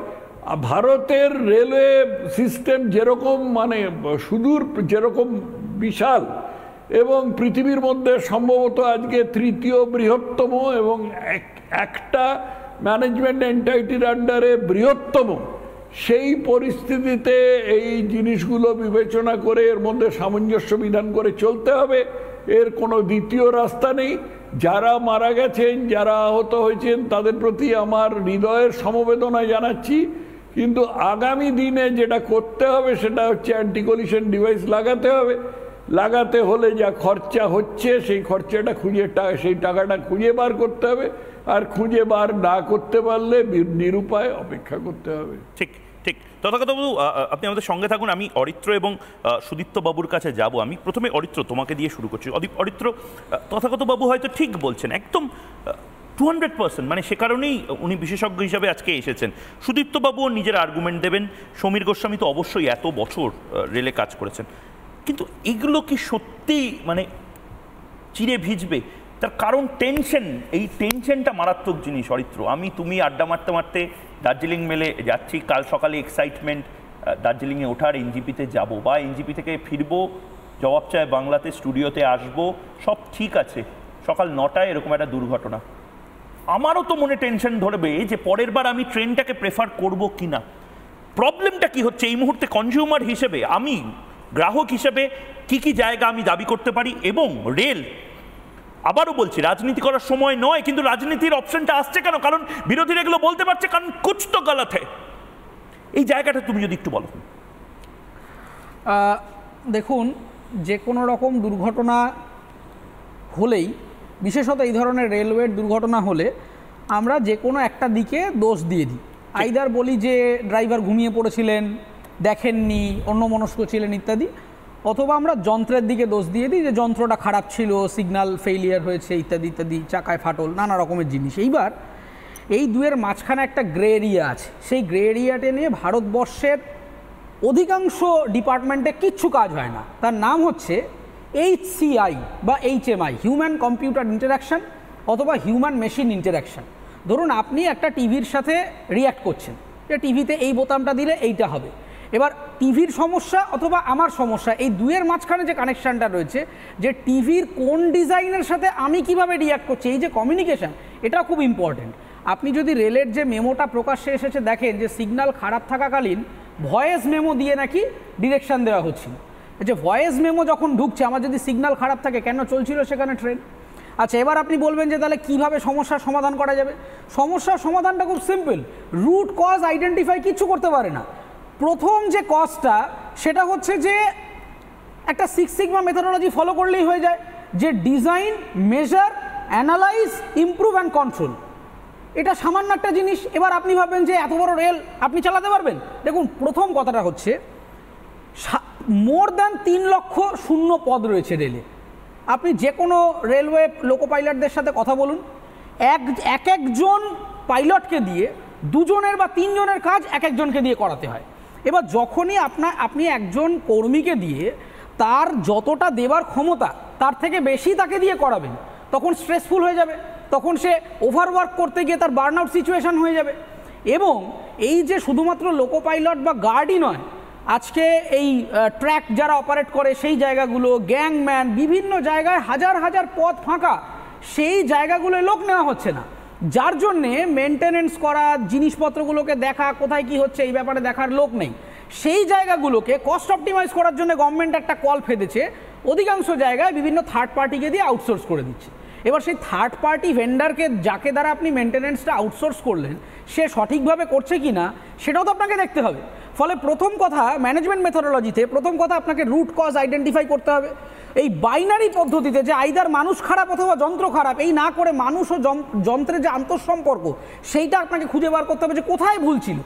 ভারতের রেলওয়ে সিস্টেম যেরকম মানে সুদূর যেরকম বিশাল এবং পৃথিবীর মধ্যে সম্ভবত আজকে তৃতীয় বৃহত্তম এবং একটা ম্যানেজমেন্ট এন্টাইটির আন্ডারে বৃহত্তম, সেই পরিস্থিতিতে এই জিনিসগুলো বিবেচনা করে এর মধ্যে সামঞ্জস্য বিধান করে চলতে হবে। এর কোনো দ্বিতীয় রাস্তা নেই। যারা মারা গেছেন, যারা আহত হয়েছেন, তাদের প্রতি আমার হৃদয়ের সমবেদনা জানাচ্ছি, কিন্তু আগামী দিনে যেটা করতে হবে সেটা হচ্ছে অ্যান্টি কলিশন ডিভাইস লাগাতে হবে। লাগাতে হলে যা খরচা হচ্ছে সেই খরচাটা সেই টাকাটা খুঁজে বার করতে হবে, আর খুঁজে বার না করতে পারলে নিরুপায় অপেক্ষা করতে হবে। ঠিক ঠিক। তথাগতবাবু আপনি আমাদের সঙ্গে থাকুন, আমি অরিত্র এবং সুদীপ্ত বাবুর কাছে যাব। আমি প্রথমে অরিত্র তোমাকে দিয়ে শুরু করছি। অরিত্র, তথাগতবাবু হয়তো ঠিক বলছেন, একদম 200%, মানে সে কারণেই উনি বিশেষজ্ঞ হিসাবে আজকে এসেছেন। সুদীপ্তবাবুও নিজের আর্গুমেন্ট দেবেন, সমীর গোস্বামী তো অবশ্যই এত বছর রেলে কাজ করেছেন, কিন্তু এগুলো কি সত্যি মানে চিরে ভিজবে? তার কারণ টেনশন, এই টেনশনটা মারাত্মক জিনিস। অরিত্র, তুমি আড্ডা মারতে মারতে দার্জিলিং মেলে যাচ্ছি, কাল সকালে এক্সাইটমেন্ট দার্জিলিংয়ে ওঠার, এনজিপিতে যাব বা এনজিপি থেকে ফিরবো, জবাব চায় বাংলাতে, স্টুডিওতে আসবো, সব ঠিক আছে, সকাল 9টায় এরকম একটা দুর্ঘটনা। আমারও তো মনে টেনশন ধরবে যে পরের বার আমি ট্রেনটাকে প্রেফার করব কি না। প্রবলেমটা কি হচ্ছে এই মুহূর্তে কনজিউমার হিসেবে, আমি গ্রাহক হিসেবে কি কি জায়গা আমি দাবি করতে পারি, এবং রেল, আবারও বলছি রাজনীতি করার সময় নয়, কিন্তু রাজনীতির অপশনটা আসছে কেন? কারণ বিরোধীরা এগুলো বলতে পারছে, কারণ কুছ তো গলত হয়। এই জায়গাটা তুমি যদি একটু বলো। দেখুন, যে কোনো রকম দুর্ঘটনা হলেই, বিশেষত এই ধরনের রেলওয়ের দুর্ঘটনা হলে আমরা যে কোনো একটা দিকে দোষ দিয়ে দিই। আইদার বলি যে ড্রাইভার ঘুমিয়ে পড়েছিলেন, দেখেননি, অন্যমনস্ক ছিলেন ইত্যাদি, অথবা আমরা যন্ত্রের দিকে দোষ দিয়ে দিই যে যন্ত্রটা খারাপ ছিল, সিগন্যাল ফেইলিয়ার হয়েছে ইত্যাদি ইত্যাদি, চাকায় ফাটল, নানা রকমের জিনিস। এইবার এই দুয়ের মাঝখানে একটা গ্রে এরিয়া আছে। সেই গ্রে এরিয়াটা নিয়ে ভারতবর্ষের অধিকাংশ ডিপার্টমেন্টে কিচ্ছু কাজ হয় না। তার নাম হচ্ছে HCI বা HMI, হিউম্যান কম্পিউটার ইন্টারাকশান অথবা হিউম্যান মেশিন ইন্টারাকশান। ধরুন আপনি একটা টিভির সাথে রিয়্যাক্ট করছেন, যে টিভিতে এই বোতামটা দিলে এইটা হবে। এবার টিভির সমস্যা অথবা আমার সমস্যা, এই দুয়ের মাঝখানে যে কানেকশানটা রয়েছে, যে টিভির কোন ডিজাইনের সাথে আমি কিভাবে রিয়্যাক্ট করছি, এই যে কমিউনিকেশান, এটা খুব ইম্পর্টেন্ট। আপনি যদি রেলের যে মেমোটা প্রকাশ্যে এসেছে দেখেন, যে সিগন্যাল খারাপ থাকাকালীন ভয়েস মেমো দিয়ে নাকি ডিরেকশান দেওয়া হচ্ছিল। যে ভয়েস মেমো যখন ঢুকছে, আমার যদি সিগন্যাল খারাপ থাকে, কেন চলছিল সেখানে ট্রেন? আচ্ছা, এবার আপনি বলবেন যে তাহলে কীভাবে সমস্যার সমাধান করা যাবে? সমস্যার সমাধানটা খুব সিম্পল, রুট কজ আইডেন্টিফাই কিচ্ছু করতে পারে না। প্রথম যে কজটা, সেটা হচ্ছে যে একটা 6 সিগমা মেথোডোলজি ফলো করলেই হয়ে যায়। যে design, measure, analyse, improve and control. এটা সামান্য একটা জিনিস। এবার আপনি ভাববেন যে এত বড় রেল আপনি চালাতে পারবেন? দেখুন, প্রথম কথাটা হচ্ছে মোর দ্যান 3 লক্ষ শূন্য পদ রয়েছে রেলে। আপনি যে কোনো রেলওয়ে লোকো পাইলটদের সাথে কথা বলুন, এক একজন পাইলটকে দিয়ে 2 জনের বা 3 জনের কাজ এক একজনকে দিয়ে করাতে হয়। এবার যখনই আপনি একজন কর্মীকে দিয়ে তার যতটা দেবার ক্ষমতা তার থেকে বেশি তাকে দিয়ে করাবেন, তখন স্ট্রেসফুল হয়ে যাবে, তখন সে ওভারওয়ার্ক করতে গিয়ে তার বার্ন আউট সিচুয়েশন হয়ে যাবে। এবং এই যে শুধুমাত্র লোকো পাইলট বা গার্ডই নয়, আজকে এই ট্র্যাক যারা অপারেট করে সেই জায়গাগুলো, গ্যাংম্যান, বিভিন্ন জায়গায় হাজার হাজার পদ ফাঁকা, সেই জায়গাগুলোয় লোক নেওয়া হচ্ছে না, যার জন্যে মেনটেনেন্স করা, জিনিসপত্রগুলোকে দেখা, কোথায় কি হচ্ছে এই ব্যাপারে দেখার লোক নেই। সেই জায়গাগুলোকে কস্ট অপটিমাইজ করার জন্য গভর্নমেন্ট একটা কল ফেলেছে, অধিকাংশ জায়গায় বিভিন্ন থার্ড পার্টিকে দিয়ে আউটসোর্স করে দিচ্ছে। এবার সেই থার্ড পার্টি ভেন্ডারকে, যাকে দ্বারা আপনি মেনটেনেন্সটা আউটসোর্স করলেন, সে সঠিকভাবে করছে কি না সেটাও তো আপনাকে দেখতে হবে। ফলে প্রথম কথা, ম্যানেজমেন্ট মেথোডোলজিতে প্রথম কথা আপনাকে রুট কজ আইডেন্টিফাই করতে হবে। এই বাইনারি পদ্ধতিতে যে আইদার মানুষ খারাপ অথবা যন্ত্র খারাপ, এই না করে মানুষ ও যন্ত্রের যে আন্তঃসম্পর্ক সেইটা আপনাকে খুঁজে বার করতে হবে যে কোথায় ভুল ছিল,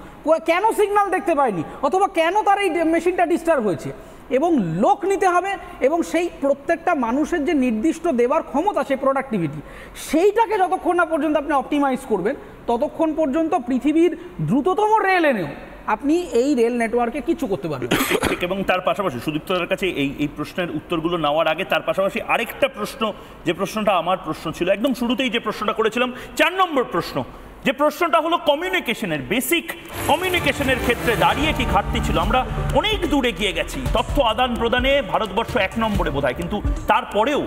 কেন সিগন্যাল দেখতে পায়নি, অথবা কেন তার এই মেশিনটা ডিস্টার্ব হয়েছে। এবং লোক নিতে হবে, এবং সেই প্রত্যেকটা মানুষের যে নির্দিষ্ট দেবার ক্ষমতা, সেই প্রোডাক্টিভিটি, সেইটাকে যতক্ষণ না পর্যন্ত আপনি অপটিমাইজ করবেন, ততক্ষণ পর্যন্ত পৃথিবীর দ্রুততম রেল এনেও আপনি এই রেল নেটওয়ার্কে কিছু করতে পারবেন। ঠিক। এবং তার পাশাপাশি সুদীপ্তর কাছে এই প্রশ্নের উত্তরগুলো নেওয়ার আগে তার পাশাপাশি আরেকটা প্রশ্ন, যে প্রশ্নটা আমার প্রশ্ন ছিল একদম শুরুতেই, যে প্রশ্নটা করেছিলাম 4 নম্বর প্রশ্ন, যে প্রশ্নটা হলো কমিউনিকেশনের, বেসিক কমিউনিকেশনের ক্ষেত্রে দাঁড়িয়ে কি ঘাটতি ছিল। আমরা অনেক দূরে গিয়ে গেছি, তথ্য আদান প্রদানে ভারতবর্ষ 1 নম্বরে বোধহয়, কিন্তু তারপরেও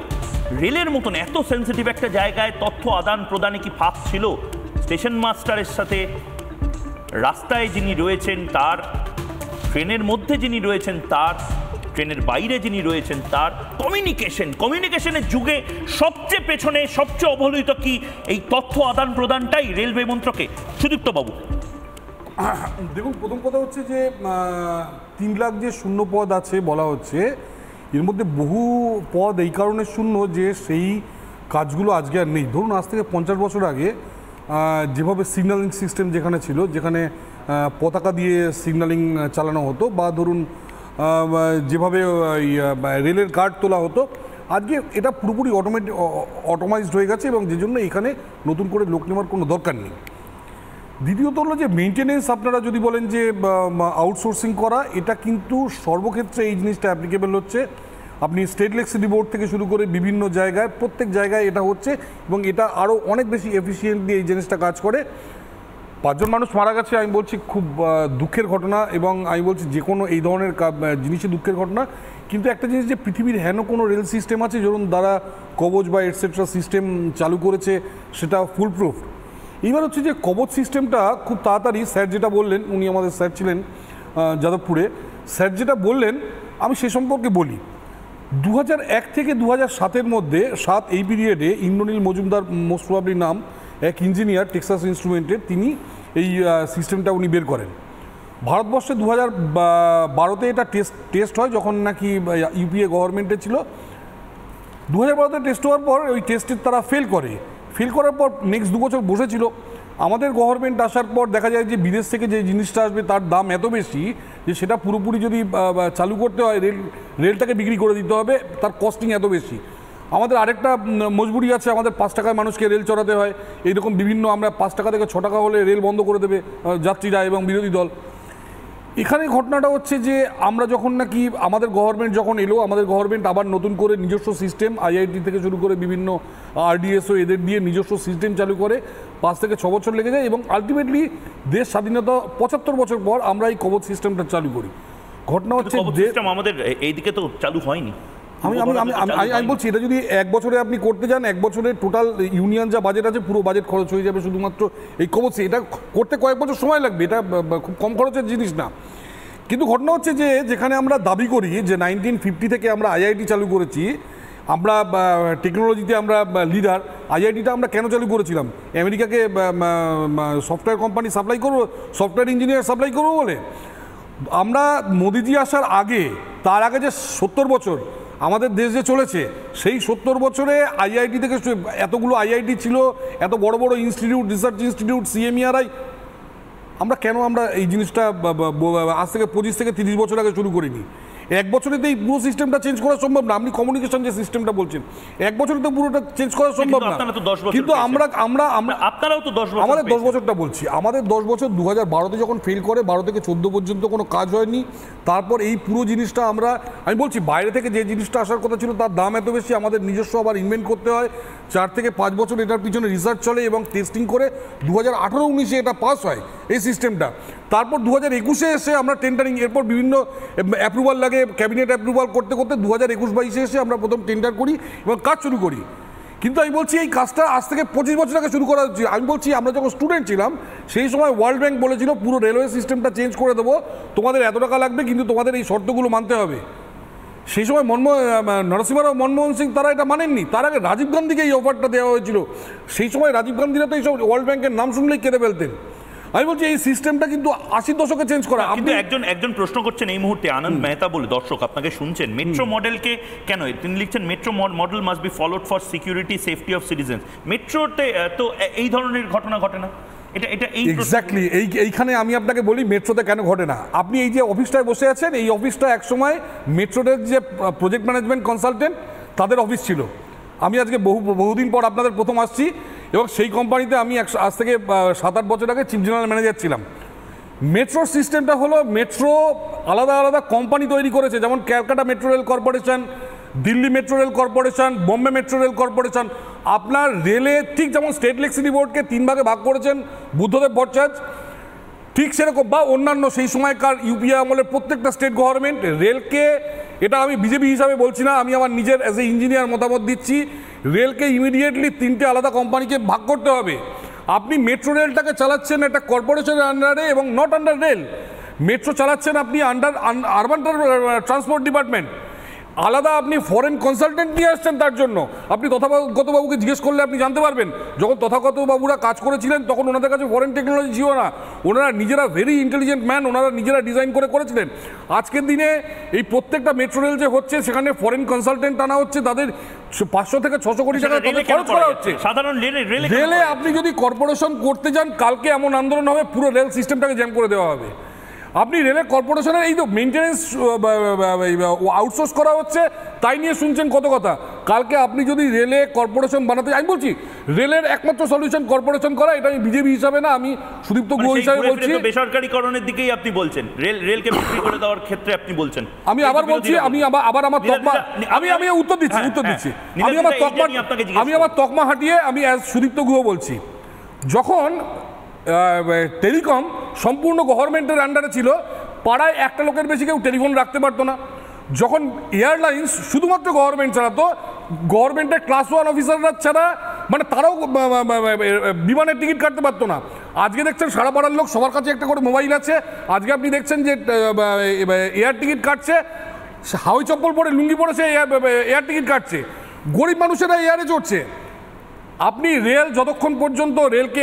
রেলের মতন এত সেন্সিটিভ একটা জায়গায় তথ্য আদান প্রদানে কি ফাঁক ছিল? স্টেশন মাস্টারের সাথে রাস্তায় যিনি রয়েছেন তার, ট্রেনের মধ্যে যিনি রয়েছেন তার, ট্রেনের বাইরে যিনি রয়েছেন তার, কমিউনিকেশনের যুগে সবচেয়ে পেছনে, সবচেয়ে অবহেলিত কি এই তথ্য আদান প্রদানটাই রেলওয়ে মন্ত্রকে? সুদীপ্ত বাবু। দেখুন, প্রথম কথা হচ্ছে যে 3 লাখ যে শূন্য পদ আছে বলা হচ্ছে, এর মধ্যে বহু পদ এই কারণে শূন্য যে সেই কাজগুলো আজকে আর নেই। ধরুন, আজ থেকে 50 বছর আগে যেভাবে সিগন্যালিং সিস্টেম যেখানে ছিল, যেখানে পতাকা দিয়ে সিগন্যালিং চালানো হতো, বা ধরুন যেভাবে রেলের কার্ড তোলা হতো, আজকে এটা পুরোপুরি অটোমাইজড হয়ে গেছে, এবং যে জন্য এখানে নতুন করে লোক নেওয়ার কোনো দরকার নেই। দ্বিতীয়ত হলো যে মেনটেনেন্স, আপনারা যদি বলেন যে আউটসোর্সিং করা, এটা কিন্তু সর্বক্ষেত্রে এই জিনিসটা অ্যাপ্লিকেবল হচ্ছে। আপনি স্টেট ইলেকট্রিসিটি বোর্ড থেকে শুরু করে বিভিন্ন জায়গায়, প্রত্যেক জায়গায় এটা হচ্ছে, এবং এটা আরও অনেক বেশি এফিসিয়েন্টলি এই জিনিসটা কাজ করে। 5 জন মানুষ মারা গেছে, আমি বলছি খুব দুঃখের ঘটনা, এবং আমি বলছি যে কোনো এই ধরনের জিনিসই দুঃখের ঘটনা। কিন্তু একটা জিনিস, যে পৃথিবীর হেন কোনো রেল সিস্টেম আছে যেরকম দ্বারা কবচ বা এটসেট্রা সিস্টেম চালু করেছে, সেটা ফুল প্রুফ। এইবার হচ্ছে যে কবচ সিস্টেমটা খুব তাড়াতাড়ি, স্যার যেটা বললেন, উনি আমাদের স্যার ছিলেন যাদবপুরে, স্যার যেটা বললেন আমি সে সম্পর্কে বলি। 2001 থেকে 2007-এর মধ্যে, এই পিরিয়ডে ইন্দ্রনীল মজুমদার, মোস্ট প্রবাবলি নাম, এক ইঞ্জিনিয়ার টেক্সাস ইনস্ট্রুমেন্টের, তিনি এই সিস্টেমটা উনি বের করেন। ভারতবর্ষে 2012-তে এটা টেস্ট হয়, যখন নাকি ইউপিএ গভর্নমেন্টে ছিল। 2012-তে টেস্ট হওয়ার পর ওই টেস্টের তারা ফেল করার পর নেক্সট 2 বছর বসেছিল। আমাদের গভর্নমেন্ট আসার পর দেখা যায় যে বিদেশ থেকে যে জিনিসটা আসবে তার দাম এত বেশি যে সেটা পুরোপুরি যদি চালু করতে হয়, রেলটাকে বিক্রি করে দিতে হবে, তার কস্টিং এত বেশি। আমাদের আরেকটা মজবুরি আছে, আমাদের 5 টাকায় মানুষকে রেল চড়াতে হয়। এইরকম বিভিন্ন, আমরা 5 টাকা থেকে 6 টাকা হলে রেল বন্ধ করে দেবে যাত্রীরা এবং বিরোধী দল। এখানে ঘটনাটা হচ্ছে যে আমরা যখন নাকি আমাদের গভর্নমেন্ট যখন এলো, আমাদের গভর্নমেন্ট আবার নতুন করে নিজস্ব সিস্টেম, আইআইটি থেকে শুরু করে বিভিন্ন আরডিএসও, এদের দিয়ে নিজস্ব সিস্টেম চালু করে 5 থেকে 6 বছর লেগে যায়, এবং আলটিমেটলি দেশ স্বাধীনতা 75 বছর পর আমরা এই কবচ সিস্টেমটা চালু করি। ঘটনা হচ্ছে আমাদের এইদিকে তো চালু হয়নি। আমি বলছি, এটা যদি 1 বছরে আপনি করতে যান, 1 বছরে টোটাল ইউনিয়ন যা বাজেট আছে পুরো বাজেট খরচ হয়ে যাবে শুধুমাত্র এই কবচে। এটা করতে কয়েক বছর সময় লাগবে, এটা খুব কম খরচের জিনিস না। কিন্তু ঘটনা হচ্ছে যে যেখানে আমরা দাবি করি যে 1950 থেকে আমরা আইআইটি চালু করেছি, আমরা টেকনোলজিতে আমরা লিডার, আইআইটিটা আমরা কেন চালু করেছিলাম? আমেরিকাকে সফটওয়্যার কোম্পানি সাপ্লাই করবো, সফটওয়্যার ইঞ্জিনিয়ার সাপ্লাই করবো বলে। আমরা মোদিজি আসার আগে, তার আগে যে 70 বছর আমাদের দেশ যে চলেছে সেই 70 বছরে আইআইটি থেকে এতগুলো আইআইটি ছিল, এত বড় বড় ইনস্টিটিউট, রিসার্চ ইনস্টিটিউট, সিএমইআরআই, আমরা এই জিনিসটা আজ থেকে 25 থেকে 30 বছর আগে শুরু করিনি? এক বছরেতে এই পুরো সিস্টেমটা চেঞ্জ করা সম্ভব না। আপনি কমিউনিকেশন যে সিস্টেমটা বলছেন, এক বছরে তো পুরোটা চেঞ্জ করা সম্ভব না। কিন্তু আপনারাও তো 10 বছর, আমাদের 10 বছরটা বলছি, আমাদের 10 বছর 2012-তে যখন ফেল করে 12 থেকে 14 পর্যন্ত কোনো কাজ হয়নি। তারপর এই পুরো জিনিসটা আমি বলছি বাইরে থেকে যে জিনিসটা আসার কথা ছিল তার দাম এত বেশি, আমাদের নিজস্ব আবার ইনভেন্ট করতে হয়। 4 থেকে 5 বছর এটার পিছনে রিসার্চ চলে এবং টেস্টিং করে 2018-19-এ এটা পাস হয় এই সিস্টেমটা। তারপর 2021-এ এসে আমরা টেন্ডারিং, এরপর বিভিন্ন অ্যাপ্রুভাল লাগে, ক্যাবিনেট অ্যাপ্রুভাল করতে করতে 2021-22-এ এসে আমরা প্রথম টেন্ডার করি এবং কাজ শুরু করি। কিন্তু আমি বলছি এই কাজটা আজ থেকে 25 বছর আগে শুরু করা হচ্ছে। আমি বলছি আমরা যখন স্টুডেন্ট ছিলাম সেই সময় ওয়ার্ল্ড ব্যাংক বলেছিল পুরো রেলওয়ে সিস্টেমটা চেঞ্জ করে দেবো, তোমাদের এত টাকা লাগবে কিন্তু তোমাদের এই শর্তগুলো মানতে হবে। সেই সময় নরসিংহ রাও, মনমোহন সিং তারা এটা মানেননি। তার আগে রাজীব গান্ধীকে এই অফারটা দেওয়া হয়েছিল। সেই সময় রাজীব গান্ধীরা তো এইসব ওয়ার্ল্ড ব্যাংকের নাম শুনলেই কেঁদে ফেলতেন। আমি বলছি এই সিস্টেমটা কিন্তু 80 দশকে চেঞ্জ করা। কিন্তু একজন প্রশ্ন করছেন এই মুহূর্তে, আনন্দ মেহতা বলে, দর্শক আপনাকে শুনছেন, মেট্রো মডেলকে কেন তিনি লিখছেন metro model must be followed for security safety of citizens. মেট্রোতে তো এই ধরনের ঘটনা ঘটে না? এক্স্যাক্টলি এইখানে আমি আপনাকে বলি মেট্রোতে কেন ঘটে না। আপনি এই যে অফিসটায় বসে আছেন, এই অফিসটা একসময় মেট্রোদের যে প্রজেক্ট ম্যানেজমেন্ট কনসালটেন্ট তাদের অফিস ছিল। আমি আজকে বহুদিন পর আপনাদের প্রথম আসছি এবং সেই কোম্পানিতে আমি আজ থেকে 7-8 বছর আগে চিফ জেনারেল ম্যানেজার ছিলাম। মেট্রো সিস্টেমটা হলো মেট্রো আলাদা আলাদা কোম্পানি তৈরি করেছে, যেমন Calcutta metro rail corporation, Delhi metro rail corporation, Bombay metro rail corporation. আপনার রেলে ঠিক যেমন স্টেট ইলেকট্রিসিটি বোর্ডকে 3 ভাগে ভাগ করেছেন বুদ্ধদেব ভট্টাচার্য, ঠিক সেরকম বা অন্যান্য সেই সময়কার ইউপিএ আমলের প্রত্যেকটা স্টেট গভর্নমেন্ট রেলকে, এটা আমি বিজেপি হিসাবে বলছি না, আমি আমার নিজের অ্যাজ এ ইঞ্জিনিয়ার মতামত দিচ্ছি, রেলকে ইমিডিয়েটলি 3টে আলাদা কোম্পানিকে ভাগ করতে হবে। আপনি মেট্রো রেলটাকে চালাচ্ছেন একটা কর্পোরেশনের আন্ডারে এবং নট আন্ডার রেল। মেট্রো চালাচ্ছেন আপনি আন্ডার আরবান ট্রান্সপোর্ট ডিপার্টমেন্ট। আলাদা আপনি ফরেন কনসালটেন্ট নিয়ে আসছেন তার জন্য। আপনি তথাগতবাবুকে জিজ্ঞেস করলে আপনি জানতে পারবেন, যখন তথাগতবাবুরা কাজ করেছিলেন তখন ওনাদের কাছে ফরেন টেকনোলজি ছিল না। ওনারা নিজেরা ভেরি ইন্টেলিজেন্ট ম্যান, ওনারা নিজেরা ডিজাইন করেছিলেন। আজকের দিনে এই প্রত্যেকটা মেট্রো রেল যে হচ্ছে সেখানে ফরেন কনসালটেন্ট আনা হচ্ছে, তাদের 500 থেকে 600 কোটি টাকা খরচ করা হচ্ছে। সাধারণ রেলে আপনি যদি কর্পোরেশন করতে যান, কালকে এমন আন্দোলন হবে পুরো রেল সিস্টেমটাকে জ্যাম করে দেওয়া হবে। আপনি রেলের কর্পোরেশনের এই তো মেনটেন্যান্স আউটসোর্স করা হচ্ছে, তাই নিয়ে শুনছেন কত কথা। কালকে আপনি যদি রেলে কর্পোরেশন বানাতে, আমি বলছি রেলের একমাত্র সলিউশন কর্পোরেশন করা। এটা আমি বিজেপি হিসাবে না, আমি সুদীপ্ত গুহ হিসাবে বলছি। বেসরকারীকরণের দিকেই আপনি বলছেন, রেলকে বিক্রি করে দেওয়ার ক্ষেত্রে আপনি বলছেন। আমি আবার বলছি, আমি আমার তকমা, আমি উত্তর দিচ্ছি। আমি আমার তকমা হাঁটিয়ে আমি সুদীপ্ত গুহ বলছি, যখন টেলিকম সম্পূর্ণ গভর্নমেন্টের আন্ডারে ছিল, পাড়ায় একটা লোকের বেশি কেউ টেলিফোন রাখতে পারতো না। যখন এয়ারলাইন্স শুধুমাত্র গভর্নমেন্ট চালাতো, গভর্নমেন্টের ক্লাস 1 অফিসাররা ছাড়া মানে তারাও বিমানের টিকিট কাটতে পারতো না। আজকে দেখছেন সারা পাড়ার লোক সবার কাছে একটা করে মোবাইল আছে। আজকে আপনি দেখছেন যে এয়ার টিকিট কাটছে, হাওয়াই চপ্পল পরে লুঙ্গি পরেছে এয়ার টিকিট কাটছে, গরিব মানুষেরা এয়ারে চড়ছে। আপনি রেল যতক্ষণ পর্যন্ত রেলকে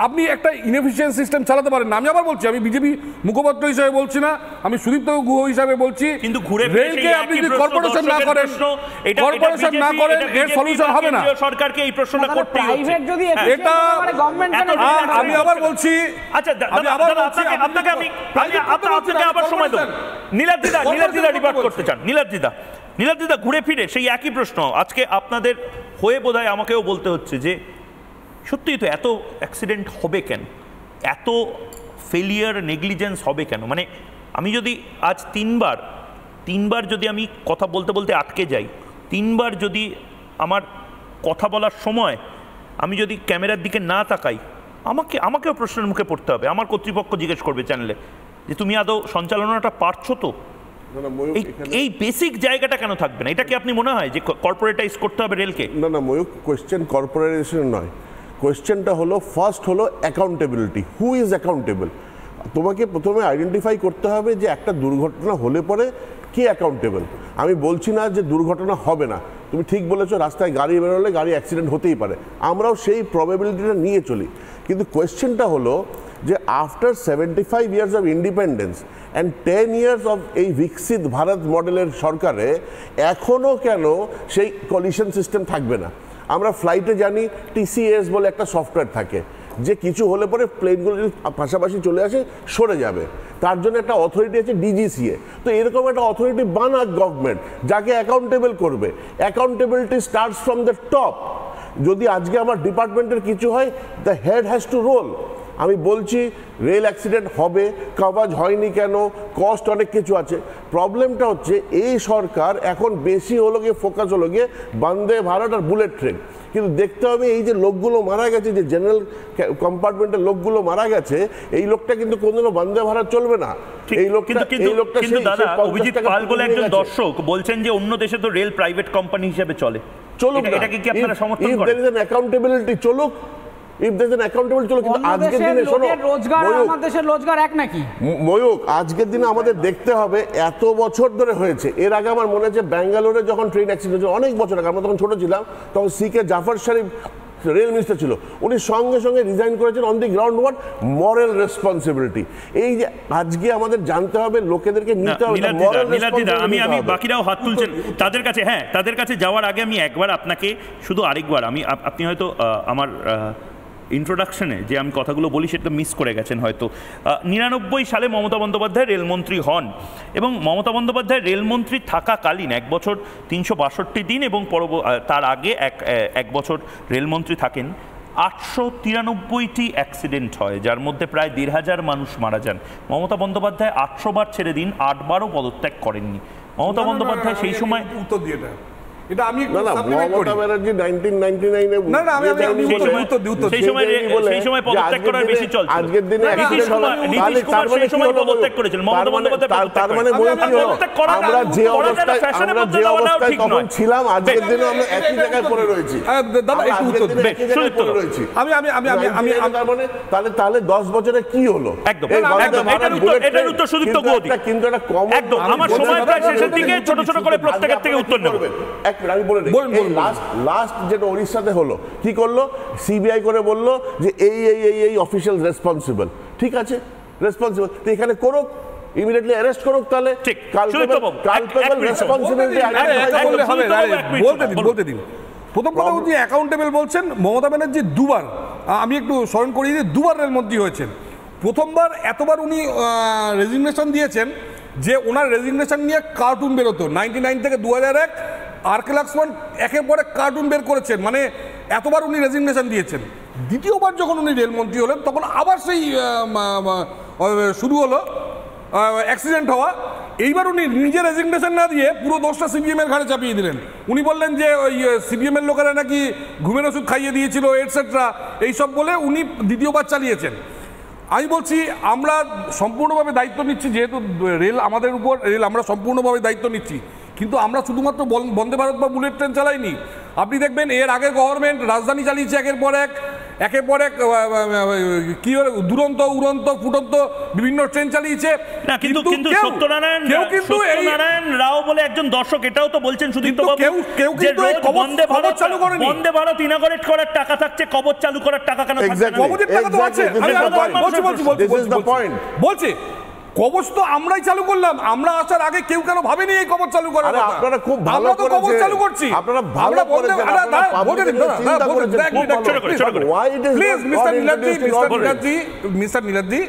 আপনি একটা ইনএফিশিয়েন্ট সিস্টেম চালাতে পারেন না। আমি আবার বলছি, আমি বিজেপি মুখপাত্র হিসাবে বলছি না, আমি সুদীপ্ত গুহ হিসাবে বলছি, কিন্তু রেলকে আপনি যদি কর্পোরেশন না করেন এর সলিউশন হবে না। সরকারকে এই প্রশ্নটা করতে হবে। এটা আমি আবার বলছি, আচ্ছা আপনাকে আবার সময় দেব। নীলাদ্রিদা রিপোর্ট করতে চান? নীলাদ্রিদা ঘুরে ফিরে সেই একই প্রশ্ন আজকে আপনাদের হয়ে বোধহয় আমাকেও বলতে হচ্ছে যে সত্যিই তো এত অ্যাক্সিডেন্ট হবে কেন, এত ফেলিয়ার নেগলিজেন্স হবে কেন? মানে আমি যদি আজ তিনবার যদি আমি কথা বলতে বলতে আটকে যাই, 3বার যদি আমার কথা বলার সময় আমি যদি ক্যামেরার দিকে না তাকাই, আমাকেও প্রশ্নের মুখে পড়তে হবে। আমার কর্তৃপক্ষ জিজ্ঞেস করবে চ্যানেলে যে তুমি আদৌ সঞ্চালনাটা পারছো তো? এই বেসিক জায়গাটা কেন থাকবে না? এটা কি আপনি মনে হয় যে কর্পোরেটাইজ করতে হবে রেলকে? না ময়ূক, কোয়েশ্চেন কর্পোরেটাইজেশন নয়, কোয়েশ্চেনটা হলো ফার্স্ট হলো অ্যাকাউন্টেবিলিটি। Who is accountable? তোমাকে প্রথমে আইডেন্টিফাই করতে হবে যে একটা দুর্ঘটনা হলে পরে কে অ্যাকাউন্টেবল। আমি বলছি না যে দুর্ঘটনা হবে না, তুমি ঠিক বলেছো, রাস্তায় গাড়ি বেরোলে গাড়ি অ্যাক্সিডেন্ট হতেই পারে, আমরাও সেই প্রবাবিলিটিটা নিয়ে চলি। কিন্তু কোয়েশ্চেনটা হলো যে after 75 years of independence and 10 years of এই বিকশিত ভারত মডেলের সরকারে এখনও কেন সেই কলিশন সিস্টেম থাকবে না? আমরা ফ্লাইটে জানি TCS বলে একটা সফটওয়্যার থাকে, যে কিছু হলে পরে প্লেনগুলো যদি পাশাপাশি চলে আসে সরে যাবে, তার জন্য একটা অথরিটি আছে DGCA। তো এরকম একটা অথরিটি বানাক গভর্নমেন্ট, যাকে অ্যাকাউন্টেবল করবে। Accountability starts from the top. যদি আজকে আমার ডিপার্টমেন্টের কিছু হয়, the head has to roll. আমি বলছি রেল অ্যাক্সিডেন্ট হবে, কভাজ হয়নি কেন, কস্ট অনেক কিছু আছে। প্রবলেমটা হচ্ছে এই সরকার এখন বেশি হলো গিয়ে ফোকাস হলো গিয়ে বন্দে ভারত আর বুলেট ট্রেন। কিন্তু দেখতে হবে এই যে লোকগুলো মারা গেছে, যে জেনারেল কম্পার্টমেন্টের লোকগুলো মারা গেছে, এই লোকটা কিন্তু কোনদিনও বন্দে ভারত চলবে না। এই লোকটা কিন্তু দাদা অভিজিৎ পাল বলে একজন দর্শক বলছেন যে অন্য দেশে তো রেল প্রাইভেট কোম্পানি হিসেবে চলে, চলুক। এটাকে কি আপনারা সমর্থন করেন? If there is an accountability চলুক, if there is an accountability চলুক। কিন্তু আজকের দিনে শোনো রোজগার, আমাদের দেশের রোজগার এক নাকি ময়ূক, আজকের দিনে আমাদের দেখতে হবে এত বছর ধরে হয়েছে। এর আগে আমার মনে আছে ব্যাঙ্গালোরে যখন ট্রেন অ্যাক্সিডেন্ট হয়েছিল অনেক বছর আগে, আমরা তখন ছোট ছিলাম, তখন CK Jaffer Sharief rail minister ছিল, উনি সঙ্গে সঙ্গে রিজাইন করেছেন on the ground what moral responsibility. এই যে আজকে আমাদের জানতে হবে, লোকেদেরকে নিতে হবে মরাল রেসপন্সিবিলিটি। আমি বাকিরাও হাত তুলছেন তাদের কাছে, হ্যাঁ তাদের কাছে যাওয়ার আগে আমি একবার আপনাকে শুধু আরেকবার আপনি হয়তো আমার ইন্ট্রোডাকশনে যে আমি কথাগুলো বলি সেটা মিস করে গেছেন হয়তো। 99 সালে মমতা বন্দ্যোপাধ্যায় রেলমন্ত্রী হন এবং মমতা বন্দ্যোপাধ্যায় রেলমন্ত্রী থাকাকালীন 1 বছর 362 দিন এবং তার আগে এক বছর রেলমন্ত্রী থাকেন, 893টি অ্যাক্সিডেন্ট হয়, যার মধ্যে প্রায় 1500 মানুষ মারা যান। মমতা বন্দ্যোপাধ্যায় 800 বার ছেড়ে দিন 8 বারও পদত্যাগ করেননি। মমতা বন্দ্যোপাধ্যায় সেই সময় উত্তর দিয়ে দেয় এটা আমি মমতা ব্যানার্জি 1999 না না আমি সেই সময় পদত্যাগ করার বেশি চলছে। আজকের দিনে নীতিশ কুমার সেই সময় পদত্যাগ করেছিলেন, মমতা বন্দ্যোপাধ্যায় তার মানে আমরা যে অবস্থায় তখন ছিলাম, আজকের দিনে আমরা একই জায়গায় পড়ে রয়েছি। দাদা একটু উত্তর তাহলে 10 বছরে কি হলো? একদম এটার উত্তর সুদীপ্ত গোদি, কিন্তু একটা কম একদম আমার সময় প্রায় শেষের দিকে ছোট ছোট করে প্রত্যেকের থেকে উত্তর নেব। আমি বলে লাস্ট যেটা উড়িষ্যাতে হলো, কি করলো? CBI করে বললো যে এই অফিসিয়াল রেসপন্সিবল। ঠিক আছে, রেসপন্সিবল, তো এখানে করুক, ইমিডিয়েটলি অ্যারেস্ট করুক। তাহলে কালপেবল রেসপন্সিবিলিটি বলতে দিন। প্রথম কথা হচ্ছে অ্যাকাউন্টেবল বলছেন মমতা ব্যানার্জি দুবার, আমি একটু স্মরণ করি যে দুবার রেলমন্ত্রী হয়েছেন। প্রথমবার এতবার উনি রেজিগনেশন দিয়েছেন যে ওনার রেজিগনেশন নিয়ে কার্টুন বেরোতো 99 থেকে 2001, RK Laxman একের পর এক কার্টুন বের করেছেন, মানে এতবার উনি রেজিগনেশন দিয়েছেন। দ্বিতীয়বার যখন উনি রেলমন্ত্রী হলেন তখন আবার সেই শুরু হলো অ্যাক্সিডেন্ট হওয়া। এইবার উনি নিজে রেজিগনেশন না দিয়ে পুরো দোষটা CPM এর ঘাড়ে চাপিয়ে দিলেন। উনি বললেন যে ওই CPM এর লোকেরা নাকি ঘুমের ওষুধ খাইয়ে দিয়েছিল এটসেট্রা, এইসব বলে উনি দ্বিতীয়বার চালিয়েছেন। আমি বলছি আমরা সম্পূর্ণভাবে দায়িত্ব নিচ্ছি, যেহেতু রেল আমাদের উপর, রেল আমরা সম্পূর্ণভাবে দায়িত্ব নিচ্ছি, কিন্তু আমরা শুধুমাত্র বন্দে ভারত বা বুলেট ট্রেন চালাইনি। আপনি দেখবেন এর আগের গভর্নমেন্ট রাজধানী চালিয়েছে একের পর এক কি দুরন্ত উড়ন্ত ফুটন্ত বিভিন্ন ট্রেন চালিয়েছে। না কিন্তু সত্যনারায়ণ রাও বলে একজন দর্শক এটাও তো বলছেন সুদীপ্ত বাবু, কেউ কিন্তু বন্দে ভারত ইনগরেট করার টাকা থাকছে, কবচ চালু করার টাকা কেন থাকছে? কবচের টাকা তো আছে, বলছি কবচ তো আমরাই চালু করলাম, আমরা আসার আগে কেউ কেন ভাবেনি এই কবচ চালু করার কথা? আপনারা খুব ভালো করেছেন, কবচ চালু করছি, আপনারা ভালো করেছেন, মিস্টার নীলাদ্রি,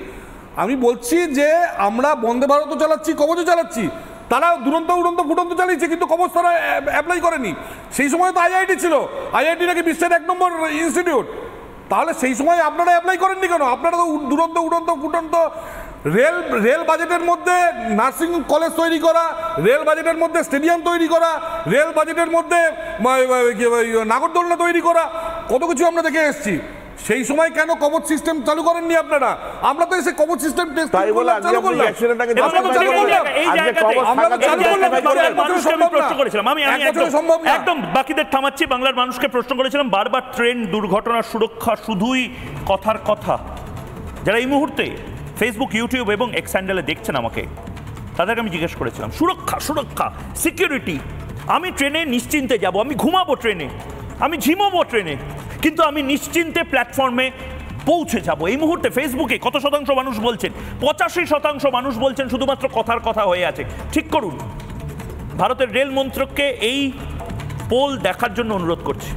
আমি বলছি যে আমরা বন্দে ভারতও চালাচ্ছি, কবচও চালাচ্ছি, তারা দুরন্ত উড়ন্ত ফুটন্ত চালিয়েছে, কিন্তু কবচ তারা অ্যাপ্লাই করেনি। সেই সময় তো IIT ছিল, IIT নাকি বিশ্বের 1 নম্বর ইনস্টিটিউট, তাহলে সেই সময় আপনারা অ্যাপ্লাই করেননি কেন? আপনারা তো দুরন্ত উড়ন্ত ফুটন্ত রেল বাজেটের মধ্যে নার্সিং কলেজ তৈরি করা, রেল বাজেটের মধ্যে স্টেডিয়াম তৈরি করা, রেল বাজেটের মধ্যে নাগরদোলনা তৈরি করা, কত কিছু আমরা দেখে এসেছি। সেই সময় কেন কবচ সিস্টেম চালু করেননি আপনারা? আমরা তো এসে কবচ সিস্টেম টেস্ট চালু করলাম, একদম বাকিদের থামাচ্ছি। বাংলার মানুষকে প্রশ্ন করেছিলাম বারবার, ট্রেন দুর্ঘটনা সুরক্ষা শুধুই কথার কথা। যারা এই মুহূর্তে ফেসবুক, ইউটিউব এবং এক্স হ্যান্ডেলে দেখছেন আমাকে, তাদেরকে আমি জিজ্ঞেস করেছিলাম সুরক্ষা সিকিউরিটি। আমি ট্রেনে নিশ্চিন্তে যাব, আমি ঘুমাবো ট্রেনে, আমি ঝিমাবো ট্রেনে, কিন্তু আমি নিশ্চিন্তে প্ল্যাটফর্মে পৌঁছে যাব। এই মুহূর্তে ফেসবুকে কত শতাংশ মানুষ বলছেন? 85% মানুষ বলছেন শুধুমাত্র কথার কথা হয়ে আছে। ঠিক করুন। ভারতের রেল মন্ত্রককে এই পোল দেখার জন্য অনুরোধ করছি।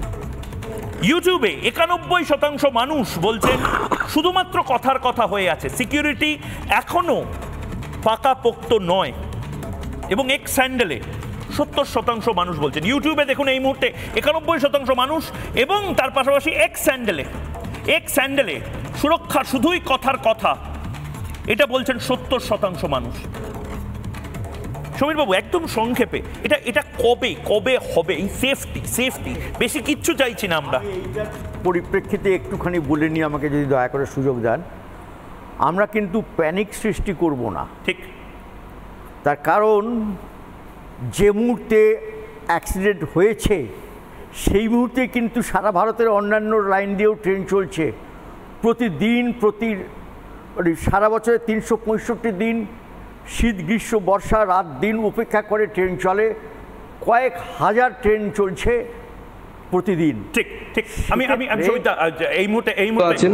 ইউটিউবে 91% মানুষ বলছেন শুধুমাত্র কথার কথা হয়ে আছে, সিকিউরিটি এখনো পাকাপোক্ত নয়। এবং এক্স স্যান্ডেলে 70% মানুষ বলছেন। ইউটিউবে দেখুন এই মুহূর্তে 91% মানুষ, এবং তার পাশাপাশি এক্স স্যান্ডেলে সুরক্ষা শুধুই কথার কথা, এটা বলছেন 70% মানুষ। সমীরবাবু, একদম সংক্ষেপে এটা কবে হবে? এই সেফটি বেশি কিচ্ছু চাইছি না আমরা। পরিপ্রেক্ষিতে একটুখানি বলে নিয়ে আমাকে যদি দয়া করে সুযোগ দেন, আমরা কিন্তু প্যানিক সৃষ্টি করব না। ঠিক। তার কারণ যে মুহূর্তে অ্যাক্সিডেন্ট হয়েছে সেই মুহূর্তে কিন্তু সারা ভারতের অন্যান্য লাইন দিয়েও ট্রেন চলছে। প্রতিদিন সারা বছরে 365 দিন, শীত গ্রীষ্ম বর্ষা রাত দিন উপেক্ষা করে ট্রেন চলে। কয়েক হাজার ট্রেন চলছে প্রতিদিন। ঠিক। আমি এই মুহূর্তে আছেন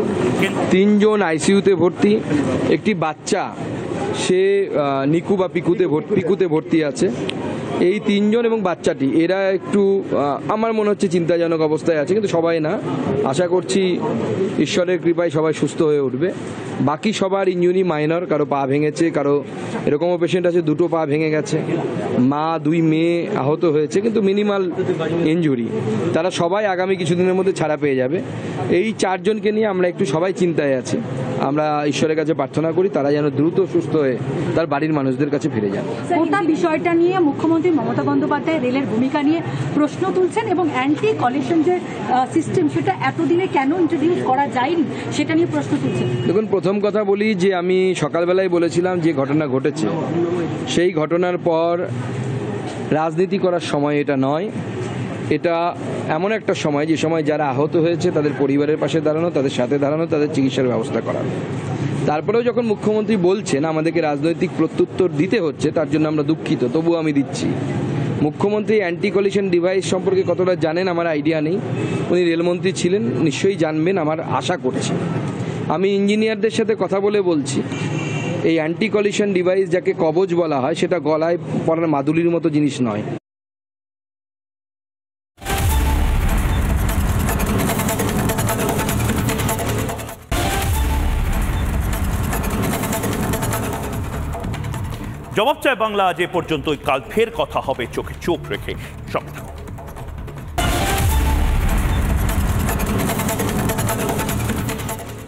3 জন আইসিইউতে ভর্তি, একটি বাচ্চা সে নিকু বা পিকুতে ভর্তি আছে। এই 3 জন এবং বাচ্চাটি, এরা একটু আমার মনে হচ্ছে চিন্তাজনক অবস্থায় আছে, কিন্তু সবাই না। আশা করছি ঈশ্বরের কৃপায় সবাই সুস্থ হয়ে উঠবে। বাকি সবার ইনজুরি মাইনর, কারো পা ভেঙেছে, কারো এরকমও পেশেন্ট আছে 2টো পা ভেঙে গেছে, মা 2 মেয়ে আহত হয়েছে, কিন্তু মিনিমাল ইনজুরি। তারা সবাই আগামী কিছুদিনের মধ্যে ছাড়া পেয়ে যাবে। এই 4 জনকে নিয়ে আমরা একটু সবাই চিন্তায় আছি। আমরা ঈশ্বরের কাছে প্রার্থনা করি তারা যেন দ্রুত সুস্থ হয়ে তার বাড়ির মানুষদের কাছে ফিরে যান। গোটা বিষয়টা নিয়ে মুখ্যমন্ত্রী মমতা বন্দ্যোপাধ্যায় রেলের ভূমিকা নিয়ে প্রশ্ন তুলছেন, এবং অ্যান্টি কলিশন যে সিস্টেম সেটা এতদিনে কেন ইন্ট্রোডিউস করা যায়নি সেটা নিয়ে প্রশ্ন তুলছেন। দেখুন, প্রথম কথা বলি যে আমি সকালবেলায় বলেছিলাম যে ঘটনা ঘটেছে, সেই ঘটনার পর রাজনীতি করার সময় এটা নয়। এটা এমন একটা সময় যে সময় যারা আহত হয়েছে তাদের পরিবারের পাশে দাঁড়ানো, তাদের সাথে দাঁড়ানো, তাদের চিকিৎসার ব্যবস্থা করা। তারপরেও যখন মুখ্যমন্ত্রী বলছেন আমাদেরকে রাজনৈতিক প্রত্যুত্তর দিতে হচ্ছে, তার জন্য আমরা দুঃখিত, তবুও আমি দিচ্ছি। মুখ্যমন্ত্রী অ্যান্টি কলিশন ডিভাইস সম্পর্কে কতটা জানেন আমার আইডিয়া নেই। উনি রেলমন্ত্রী ছিলেন, নিশ্চয়ই জানবেন, আমার আশা করছি। আমি ইঞ্জিনিয়ারদের সাথে কথা বলে বলছি, এই অ্যান্টি কলিশন ডিভাইস যাকে কবচ বলা হয় সেটা গলায় পরার মাদুলির মতো জিনিস নয়। জবাব চায় বাংলা আজ এ পর্যন্তই। কাল ফের কথা হবে চোখে চোখ রেখে। সঙ্গে থাকুন।